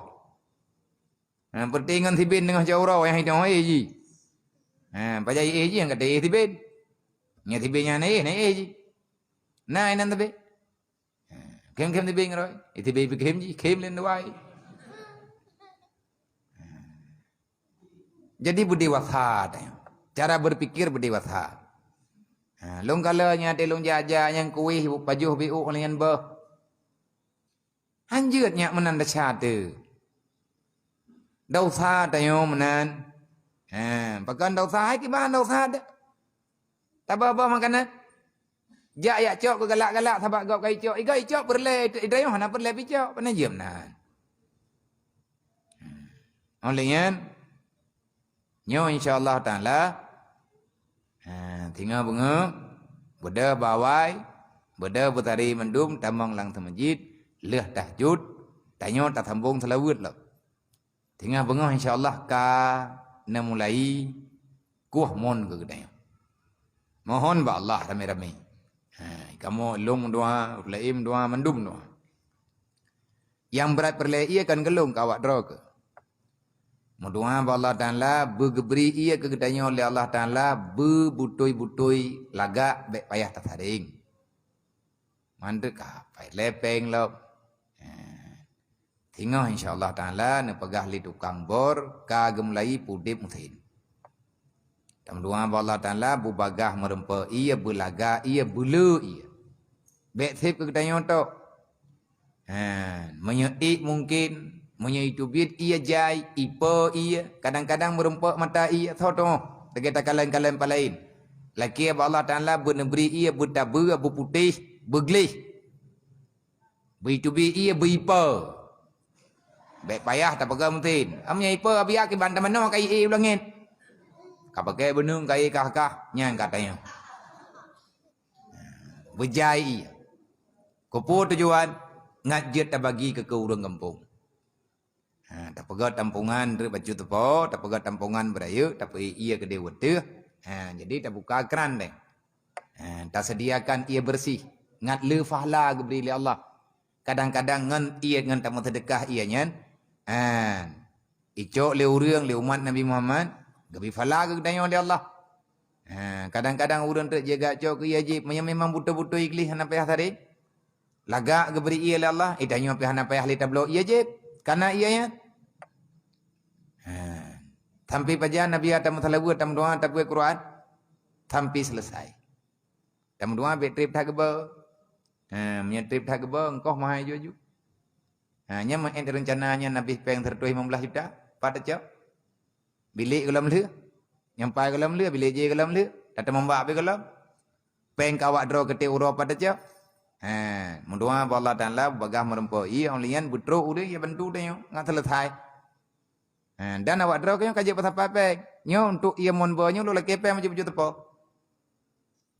Pertingan tibin dengan jauh yang hidup eji. Pajai eji yang kata tibin. Nya tibe nya naik je. Nai nan tabe. Kem tibe ngroi. Tibe kem je, kem len wai. Jadi berdewasa tanya. Cara berpikir berdewasa. Long kalanya ada long jaja yang kuih pajuh biu olian be. Hanjutnya menanda syade. Dosa tayo menan. Pakan dosa hai ki bahan dosa dah. Tak apa makanan. Jak ya cok galak-galak sabak gop kai cok. Igai cok perle idayo hana perle pi cok pana jem nan. Olian nyo insyaallah taala tinggal bunga beda bawai beda putari mendum tamang lang te masjid leh tahajud tanyo tak sambung selawat lah tinggal bunga insyaallah ka na mulai kuah mon ke gedanya mohon ba Allah ramai-ramai kamu long doa laim doa mendum doa yang berat perle ia kan gelung kawak dro ke Mudoa Allah Ta'ala bergeberi ia kegedanya oleh Allah Ta'ala berbutui-butui lagak baik payah tersaring. Mandek apa lepeng lo. Tinggal insya-Allah Ta'ala ne pegah li tukang bor ka gemulai pudip mutin. Tam doa Allah Ta'ala bubagah merempa ia belaga ia bulu ia. Baik sip kegedanya tu. Menyeik mungkin menyitubit ia jai ipo ia kadang-kadang merempak mata ia thoto kita kalian palain laki Allah Taala bernebri ia bertabu berputih bergelih beritubi ia beripa baik payah tak pegang mungkin amnya ipa biar ke bantam mana kai ulangin ka pakai benung kai kah nyang katanya berjai ia kupu tujuan ngajet tak bagi ke urang kampung. Tak pegat tampungan dari baju tepo, tak pegat tampungan beraya, tapi ia ke dewa tu. Jadi tak buka keran deh. Tak sediakan ia bersih. Ngat le fahla geberi Allah. Kadang-kadang ngan ia ngan tak mau sedekah ia nyan. Icok le urang le umat Nabi Muhammad, geberi fahla ke daya oleh Allah. Kadang-kadang urang tu jaga cok ia je memang buta-buta ikhlas hana payah tadi. Lagak geberi ia oleh Allah, idanya payah hana payah le tablo ia je. Karena ianya sampai paja Nabi Adam salawu tam doa tapwe Quran sampai selesai. Tam doa bet trip thak ba. Nya trip thak ba engkau mahai juju. Nya main rencananya Nabi peng 15 juta pada cak. Bilik gelam le. Nyampai gelam le bilik je gelam le. Datang membak be gelam. Peng kawak dro kete uro pada cak. Mendoa Allah Ta'ala bagah merempa ia onlian butro udah ia bantu dia ngat selesai. Dan awak dro kaya kaji pasal papek. Nyo untuk ia mon banyo lo lagi pe macam tepo.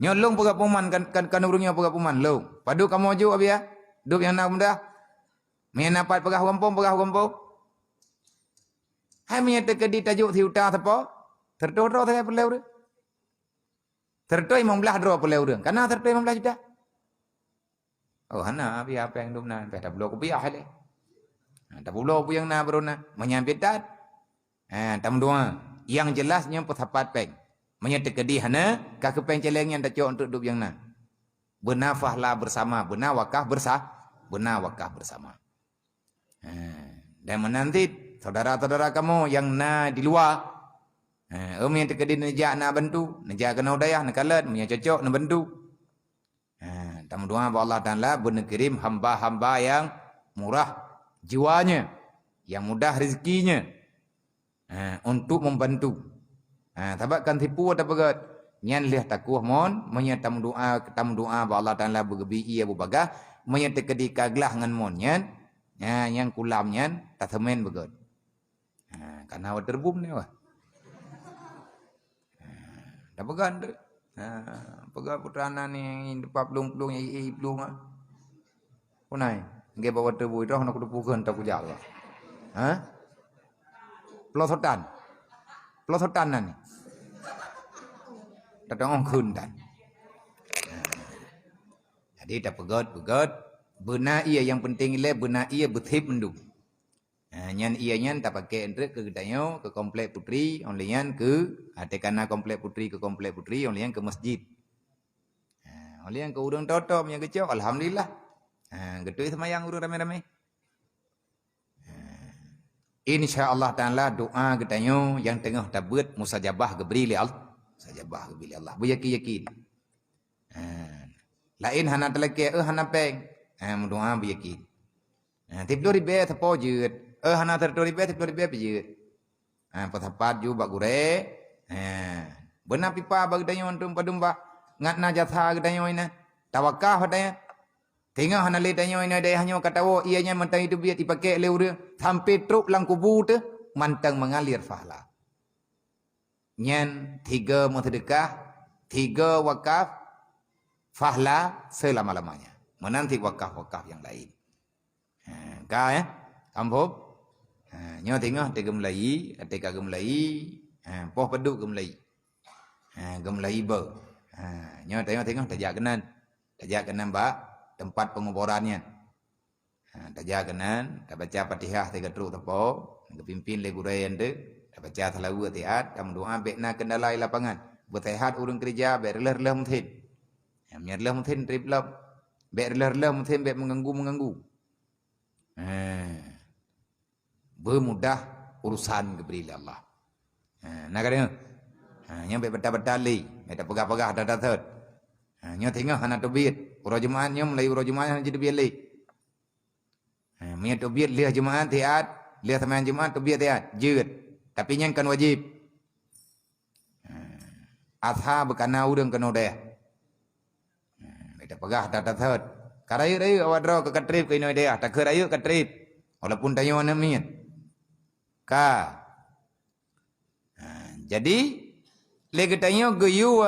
Nyo long pegak puman kan urungnya pegak puman lo. Padu kamu ju abia. Duk yang nak mudah. Mien dapat pegah kampung. Hai mien tekedi tajuk thiuta tepo. Tertoro saya peleu. Tertoi 15 dro peleu urang. Karena tertoi 15 juta. Oh hana biar apa yang dumna pada blok biar hale. Tak blok yang na berona menyambit dat. Tam doa yang jelasnya pesapat peng. Menyetek kedi hana ka kepeng celeng yang tak untuk duk yang na. Bernafahlah bersama, benar wakaf bersama. Dan menanti saudara-saudara kamu yang na di luar. Yang tekedi nejak na bantu, nejak kena udayah na kalat, punya cocok na bantu. Tam doa Allah Ta'ala berkirim hamba-hamba yang murah jiwanya, yang mudah rezekinya untuk membantu. Tabakkan tipu atau pegat. Nyan leh takuh mon, menyatam doa Allah Ta'ala bergebi ia berbagah, menyatek kedi kaglah ngan mon nyan, yang kulam nyan tatemen begat. Karena awak terbum ni wah. Tak pegat tu. Pegang putrana ni depan pelung-pelung yang pelung ah. Punai, ngai bawa tebu itu nak kudupukan tak kujak lah. Pelosotan ni. Tak tengok kun dan. Jadi tak pegat. Benar ia yang penting ile benar ia betip mendung. Nyan ia nyan tak pakai entre ke gedanyo ke komplek putri, onlyan ke tekana komplek putri ke komplek putri, onlyan ke masjid. Oleh yang ke urang toto punya kecok, alhamdulillah. Getui semayang urang ramai-ramai. InsyaAllah ta'ala doa getanyo yang tengah tabut musajabah geberi li Allah. Musajabah geberi li Allah. Beryakin-yakin. Lain hana teleke, hana peng. Doa beryakin. Tiplo ribe tepo jeut. Hana terto ribe, tiplo ribe pejut. Patapat ju bak gure. Benar pipa bag getanyo antum padumba. Ngat na jatha getanyo ina. Tawakah hatanya. Tengah hana le tanyo ina daya hanyo katawo ianya mantang itu biat dipakai le urang sampai truk lang kubu tu mantang mengalir fahla. Nyan 3 sedekah, 3 wakaf fahla selama-lamanya. Menanti wakaf-wakaf yang lain. Ka ya, ambob. Nyo tengah te gemlai, te ka gemlai, poh peduk gemlai. Gemlai ber. Nyo tengah tajak kenan ba tempat penguburannya. Tajak kenan, tak baca Fatihah 3 truk tepo, kepimpin le gurayan tu, tak baca salawu atiat, tam doa bekna kendalai lapangan. Bersehat urang kerja, bek relah-relah mungkin. Menyerlah mungkin trip lab. Bek relah-relah mungkin bek mengganggu. Bermudah urusan keberi Allah. Nak kata nya bek betal-betal li, bek pegah-pegah dah. Nya tengah hana tobit. Urang jemaah nya mulai urang jemaah hana jadi bilik. Nya tobit liah jemaah tiat, liah teman jemaah tobit tiat, jeut. Tapi nya kan wajib. Adha bekana urang kena dah. Bek pegah dah. Karayu awak draw ke katrip ke ino dia, tak kerayu katrip. Walaupun tayo na mian. Jadi lagi tayo geyu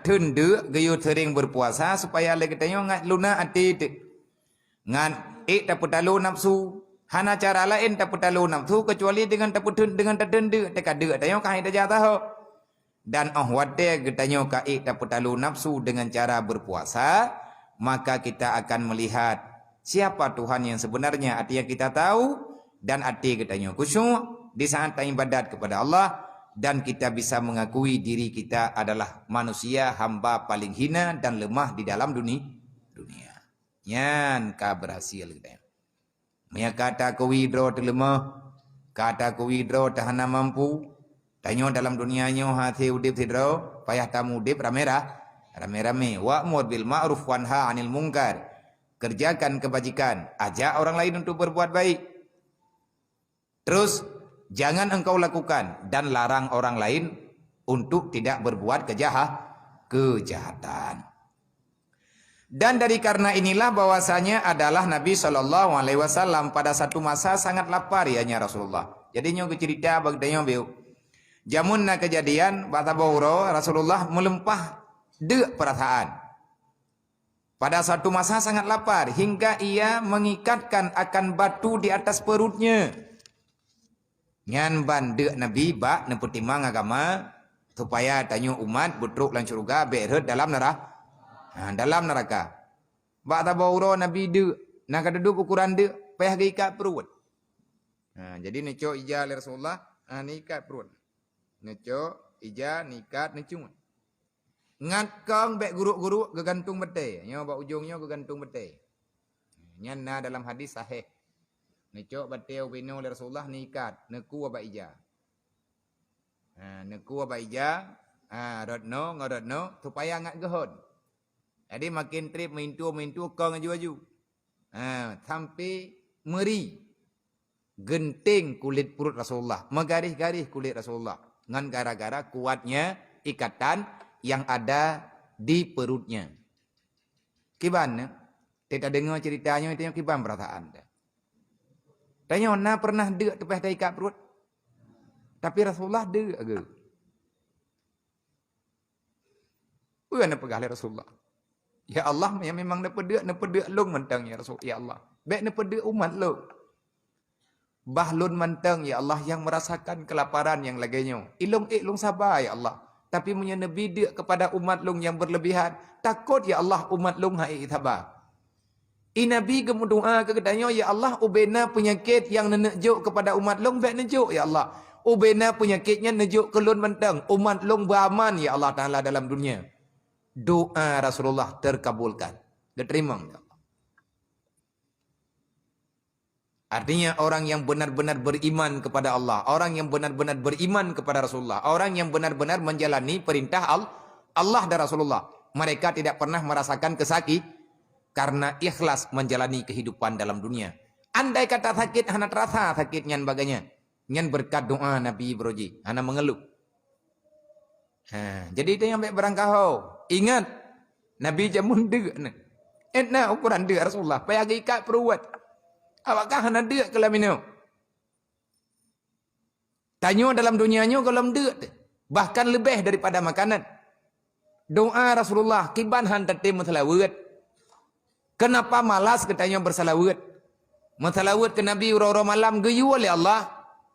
tundu geyu sering berpuasa supaya lagi tayo ngat luna ati ngan dapat talu nafsu. Hana cara lain dapat talu nafsu kecuali dengan dapat dengan terdendu tekade tayo kai dah tahu. Dan wate getanyo kai dapat talu nafsu dengan cara berpuasa, maka kita akan melihat siapa Tuhan yang sebenarnya, arti yang kita tahu dan arti getanyo khusyuk di saat ibadat kepada Allah. Dan kita bisa mengakui diri kita adalah manusia hamba paling hina dan lemah di dalam dunia. Nyan ka berhasil kita. Maya kata kewidro terlemah, kata kewidro tahana mampu. Tanyo dalam dunianyo hati udip tidro, payah tamu udip rame-rame. Wa'mur bil ma'ruf wanha 'anil munkar. Kerjakan kebajikan, ajak orang lain untuk berbuat baik. Terus jangan engkau lakukan dan larang orang lain untuk tidak berbuat kejahatan. Dan dari karena inilah bahwasanya adalah Nabi SAW pada satu masa sangat lapar ya Rasulullah. Jadi nyo cerita bagdanya beu. Jamunna kejadian bata bauro Rasulullah melempah de perasaan. Pada satu masa sangat lapar hingga ia mengikatkan akan batu di atas perutnya. Nyan bandek Nabi bak neputimang agama supaya tanyo umat butruk lan syurga berhet dalam neraka. Bak tabauro Nabi de nak duduk ukuran de payah ikat perut. Jadi neco ija li Rasulullah ni ikat perut. Neco ija nikat necung. Ngat kong bek guru-guru gegantung betai. Nyo bak ujungnya gegantung betai. Nyan na dalam hadis sahih. Necok bateu bino oleh Rasulullah nikat neku aba ija. Neku aba ija, rodno ngorodno supaya ngat gehon. Jadi makin trip mintu kong aju-aju. Sampai meri genting kulit perut Rasulullah, megaris-garis kulit Rasulullah ngan gara-gara kuatnya ikatan yang ada di perutnya. Kiban kita dengar ceritanya itu kiban perasaan dah. Tanya na pernah dek tepas dah ikat perut. Tapi Rasulullah dek ke. Bukan pegah Rasulullah. Ya Allah, yang memang nepedek long mentang ya Rasul. Ya Allah. Baik nepedek umat lo. Bahlun mentang ya Allah yang merasakan kelaparan yang laganya. Ilung sabar ya Allah. Tapi punya Nabi dek kepada umat long yang berlebihan. Takut ya Allah umat long hai sabar. Nabi kemudoa ke katanya, ya Allah, ubena penyakit yang nejuk kepada umat long baik nejuk ya Allah. Ubena penyakitnya nejuk ke lun mentang, umat long beraman ya Allah Taala dalam dunia. doa Rasulullah terkabulkan. Diterima oleh Allah. Artinya orang yang benar-benar beriman kepada Allah, orang yang benar-benar beriman kepada Rasulullah, orang yang benar-benar menjalani perintah Allah dan Rasulullah, mereka tidak pernah merasakan kesakit karena ikhlas menjalani kehidupan dalam dunia. Andai kata sakit, hana terasa sakit nyan baganya. Nyan berkat doa Nabi Broji, hana mengeluh. Jadi itu yang baik berangkau. Ingat, Nabi jamun dek. Etna ukuran dek Rasulullah. Payah ikat peruat. Apakah hana dek kelam ini? Tanya dalam dunianya kalau dek. Bahkan lebih daripada makanan. Doa Rasulullah kiban hantar tim salawat. Kenapa malas katanya bersalawat? Salawat ke Nabi ura-ura malam gayu oleh Allah.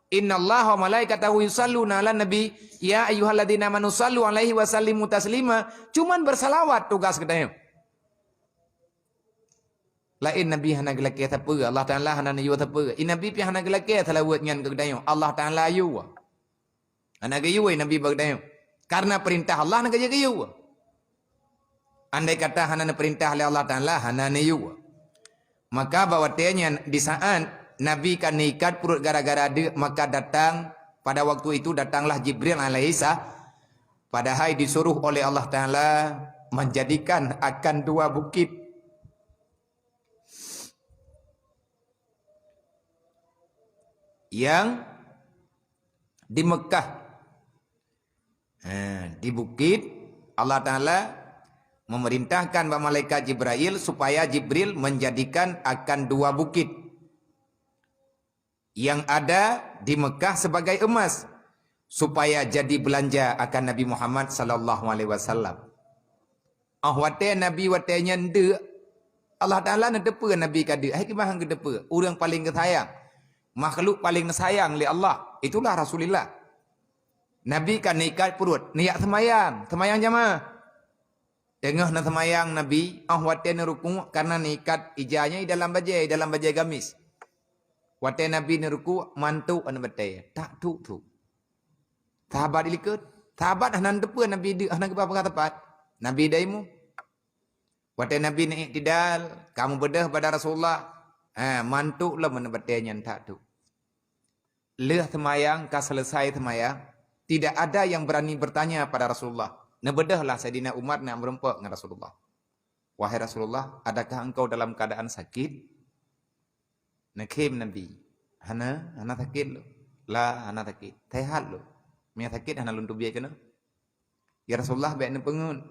Innallaha wa malaikatahu yusalluna 'alan nabi ya ayyuhalladzina amanu sallu 'alaihi wa sallimu taslima. Cuman bersalawat tugas katanya. Lain Nabi hana gelake apa? Allah Taala hana yu apa? Nabi pi hana gelake salawat ngan katanya. Allah Taala yu. Hana gayu Nabi bagdayo. Karena perintah Allah hana gayu. Andai kata hana perintah oleh Allah Taala hana yu. Maka bawatnya di saat Nabi kan ikat perut gara-gara dia, maka datang pada waktu itu datanglah Jibril alaihissalam. Padahal disuruh oleh Allah Ta'ala menjadikan akan dua bukit. Yang di Mekah. Di bukit Allah Ta'ala memerintahkan malaikat Jibril supaya Jibril menjadikan akan dua bukit yang ada di Mekah sebagai emas supaya jadi belanja akan Nabi Muhammad sallallahu alaihi wasallam. Wate Nabi watenya nde Allah Taala nak depa Nabi kada. Hai kemah ke depa? Orang paling kesayang. Makhluk paling sayang oleh Allah. Itulah Rasulullah. Nabi kan ikat perut, niat semayang jamaah. Tengah nak semayang Nabi, wate ni ruku karena nikat ijanya dalam bajai gamis. Wate Nabi ni ruku mantu an batai. Tak tu. Sahabat dilikut. Sahabat hanan depa Nabi dik hanan ke apa tepat. Nabi daimu. Wate Nabi ni iktidal, kamu bedah pada Rasulullah. Mantu lah mana batai nyan tak tu. Leh semayang ka selesai semayang, tidak ada yang berani bertanya pada Rasulullah. Nebedahlah Sayyidina Umar nak berempak dengan Rasulullah. Wahai Rasulullah, adakah engkau dalam keadaan sakit? Nakim Nabi. Hana sakit lo. La, hana sakit. Sehat lo. Mia sakit hana luntu biaya kena. Ya Rasulullah baik ni pengun.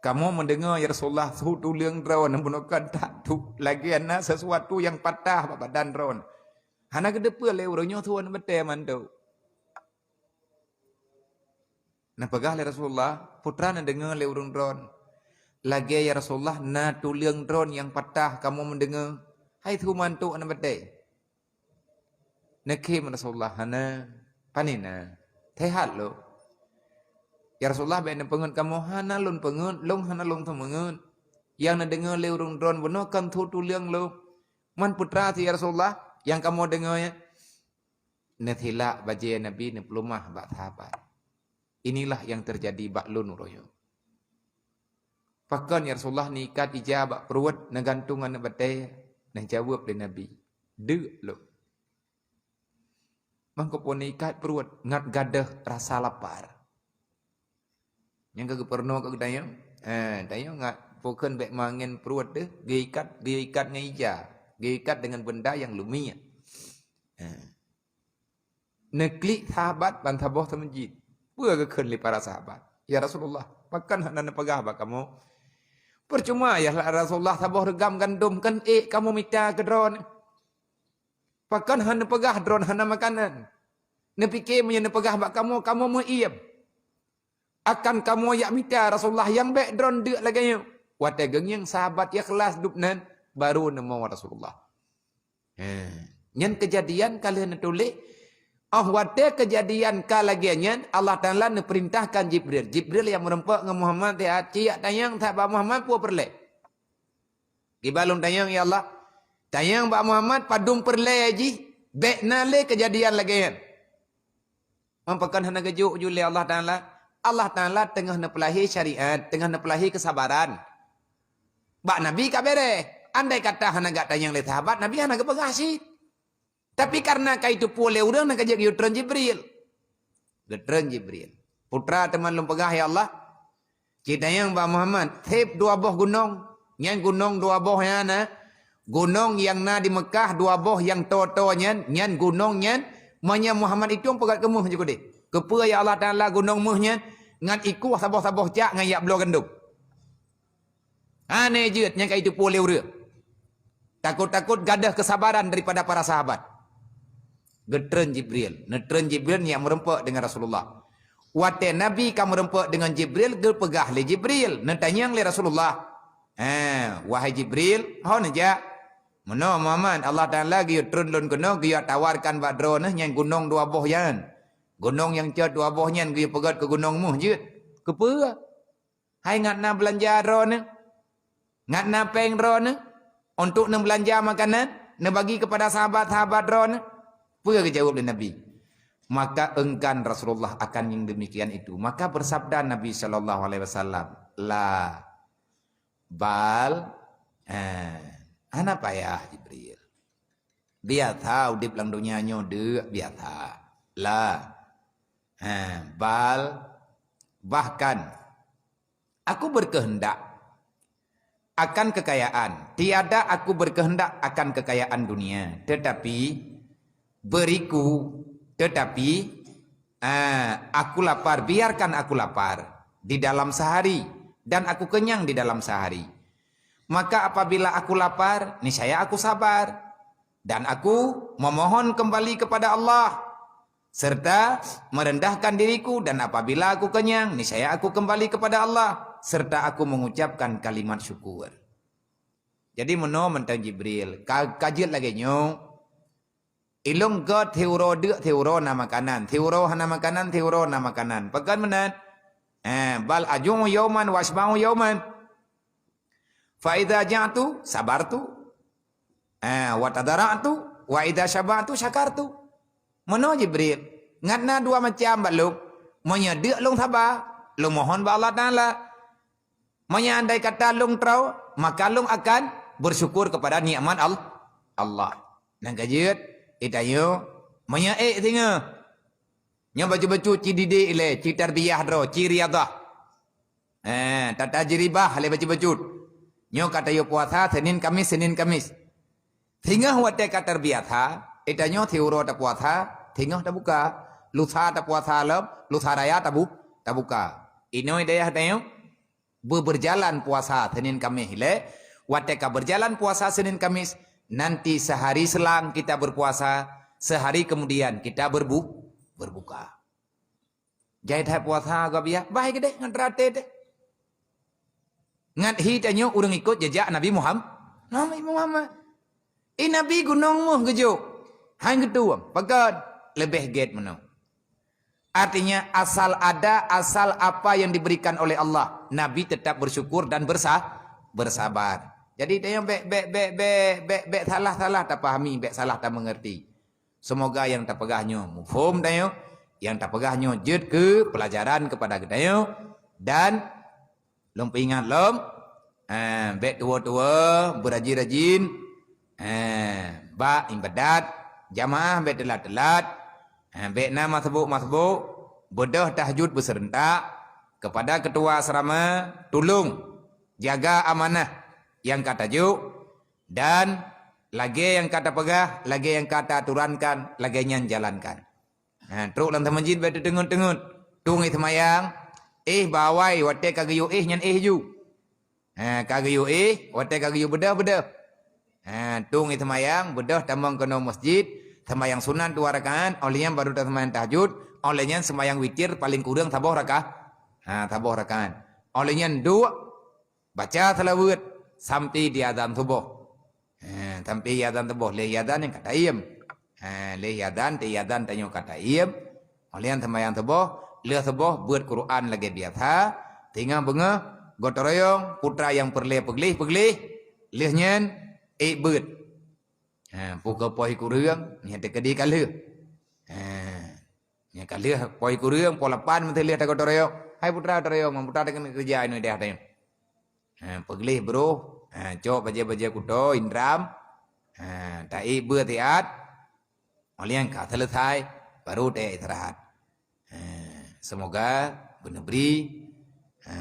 Kamu mendengar ya Rasulullah suatu liang drone menukan tak tu lagi ana sesuatu yang patah badan drone. Hana kedepa le urangnya tuan betul mantu. Nah pegah le Rasulullah, putra nak dengar le urung drone. Lagi ya Rasulullah, na tuliang drone yang patah kamu mendengar. Hai tu mantu anak bedai. Nakim Rasulullah, hana panina. Sehat lo. Ya Rasulullah, baik nak pengun kamu, hana lun pengun, long hana long temengun. Yang nak dengar le urung drone, benar kan tu tuliang lo. Man putra si ya Rasulullah, yang kamu dengar ya. Nathila bajai Nabi, ni pelumah bak sahabat. Inilah yang terjadi baklun royo. Pakan ya Rasulullah ni ikat ijabak perut negantungan batai nak jawab le Nabi. Dek lo. Mangko pun ikat perut ngat gadah rasa lapar. Yang ke perno ke dayang. Dayang ngat poken bek mangen perut deh, ge ikat dengan ija. Ge ikat dengan benda yang lumia. Neklik sahabat bantaboh temenjid. Apa ke para sahabat? Ya Rasulullah, makan hana pegah bak kamu. Percuma ya Rasulullah saboh regam gandum kan kamu minta ke drone. Pakan hana pegah drone hana makanan. Ne fikir punya ne pegah bak kamu mu iam. Akan kamu yak minta Rasulullah yang baik drone dek lagi. Wate gengyang sahabat ikhlas dupnan baru nemu Rasulullah. Nyen kejadian kalian tulis wate kejadian kalagiannya Allah Ta'ala perintahkan Jibril. Jibril yang merempak dengan Muhammad dia ciak tayang tak Pak Muhammad pun perlek. Gibalun tayang ya Allah. Tayang Pak Muhammad padum perlek aji. Bek nale kejadian lagi. Mampakan hana gejuk juli Allah Ta'ala. Allah Ta'ala tengah nepelahi syariat, tengah nepelahi kesabaran. Bak Nabi tak bere. Andai kata hana gak tanya oleh sahabat, Nabi hana gak pegasi. Tapi karena kaitu pule orang nak kajak yutron Jibril. Getron Jibril. Putra teman lum pegah ya Allah. Kita yang Pak Muhammad, tip dua boh gunung. Yang gunung dua boh ya na. Gunung yang na di Mekah dua boh yang to-to nyan gunung nyan. Manya Muhammad itu yang pegat kemuh je kode. Kepa ya Allah Ta'ala gunung muh nyan. Ngan ikuh saboh-saboh cak ngan yak belah genduk. Aneh je yang kaitu pule ura. Takut-takut gadah kesabaran daripada para sahabat. Getren Jibril. Netren Jibril yang merempak dengan Rasulullah. Wate Nabi kamu merempak dengan Jibril, gerpegah le Jibril. Netanyang le Rasulullah. Wahai Jibril, hon aja. Meno Muhammad, Allah Ta'ala giyo trun lun kuno, giyo tawarkan badro nah yang gunung dua boh yan. Gunung yang cat dua boh yan, giyo pegat ke gunungmu je. Kepa? Hai ngat na belanja ro nah. Ngat na peng ro nah. Untuk na belanja makanan, na bagi kepada sahabat-sahabat ro nah. Apa jawab oleh Nabi? Maka enggan Rasulullah akan yang demikian itu. Maka bersabda Nabi SAW, la bal ana payah Jibril. Biar tahu di pelang dunia nyode biar tahu. La bal bahkan aku berkehendak akan kekayaan. Tiada aku berkehendak akan kekayaan dunia, tetapi beriku, tetapi aku lapar, biarkan aku lapar di dalam sehari dan aku kenyang di dalam sehari. Maka apabila aku lapar, niscaya aku sabar dan aku memohon kembali kepada Allah serta merendahkan diriku, dan apabila aku kenyang, niscaya aku kembali kepada Allah serta aku mengucapkan kalimat syukur. Jadi meno mentang Jibril, kajian lagi nyo. Ilung god teuro de teuro nama kanan, teuro nama kanan, teuro nama kanan. Pekan menat. Bal ajung yauman wasbau yauman. Fa idza ja'tu sabartu. Wa tadara'tu wa idza syaba'tu syakartu. Meno Jibril, ngatna dua macam baluk. Monya de long sabar, long mohon ba Allah Taala. Monya andai kata long trau, maka long akan bersyukur kepada nikmat Allah. Nang kajiat itayo manya tinga nya baju-baju cidide ile citarbiyah dro ciriadah tata jiribah le baju-baju nyo kata yo puasa Senin Kamis tinga wate katarbiyah itanyo thiuro ta puasa tinga ta buka lusa ta puasa lem lusa raya ta buka ino idayah tayo berjalan puasa Senin Kamis ile wate ka berjalan puasa Senin Kamis. Nanti sehari selang kita berpuasa, sehari kemudian kita berbuka. Jahit hai puasa agak biar, baik deh, ngan rate deh. Ngan hitanyo urang ikut jejak Nabi Muhammad. Nabi gunungmu gejo. Hang ketua, pegat lebih get menau. Artinya asal ada, asal apa yang diberikan oleh Allah, Nabi tetap bersyukur dan bersabar. Jadi dia yang bek salah tak pahami, bek salah tak mengerti. Semoga yang tak pegahnya mufhum tayo, yang tak pegahnya jed ke pelajaran kepada kita dan lom ingat lom bek tua-tua berajin-rajin ba ibadat jamaah bek telat-telat bek nama masbuk bedah tahajud berserentak kepada ketua asrama, tolong jaga amanah yang kata juk dan lagi yang kata pegah, lagi yang kata aturankan, lagi yang jalankan. Teruk dalam masjid betul tengut-tengut. Tung semayang, bawai wate kagayu nyan ju. Kagayu wate kagayu bedah. Tung semayang bedah tamang kena masjid, semayang sunan 2 rakaat, olehnya baru dah semayang tahajud, olehnya semayang witir paling kurang tabuh rakaat. Olehnya 2 baca salawat sampai di adzan subuh. Sampai adzan subuh le adzan yang kata iem. Le adzan te adzan tanyo kata iem. Olian sembahyang subuh, le subuh buat Quran lagi biasa. Tinggal benga gotoroyong putra yang perle peglih le nyen buat. Puka poi kurang nya te kedi kale. Nya kale poi kurang polapan mete le ta gotoroyong. Hai putra terayong, putra dengan kerja ini dah tayong. Pegelih bro, cok baja-baja kudo indram, tai bertiat, oliang kah selesai, baru teh istirahat. Semoga benebri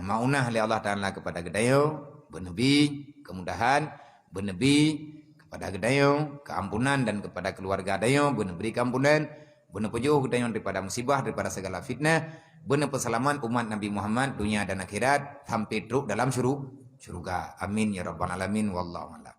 maunah oleh Allah Ta'ala kepada gedayo, benebi kemudahan, benebi kepada gedayo, keampunan dan kepada keluarga gedayo, benebri keampunan, benepujuh gedayo daripada musibah, daripada segala fitnah, bener perselaman umat Nabi Muhammad dunia dan akhirat sampai truk dalam surga. Amin ya rabbal alamin wallahu a'lam.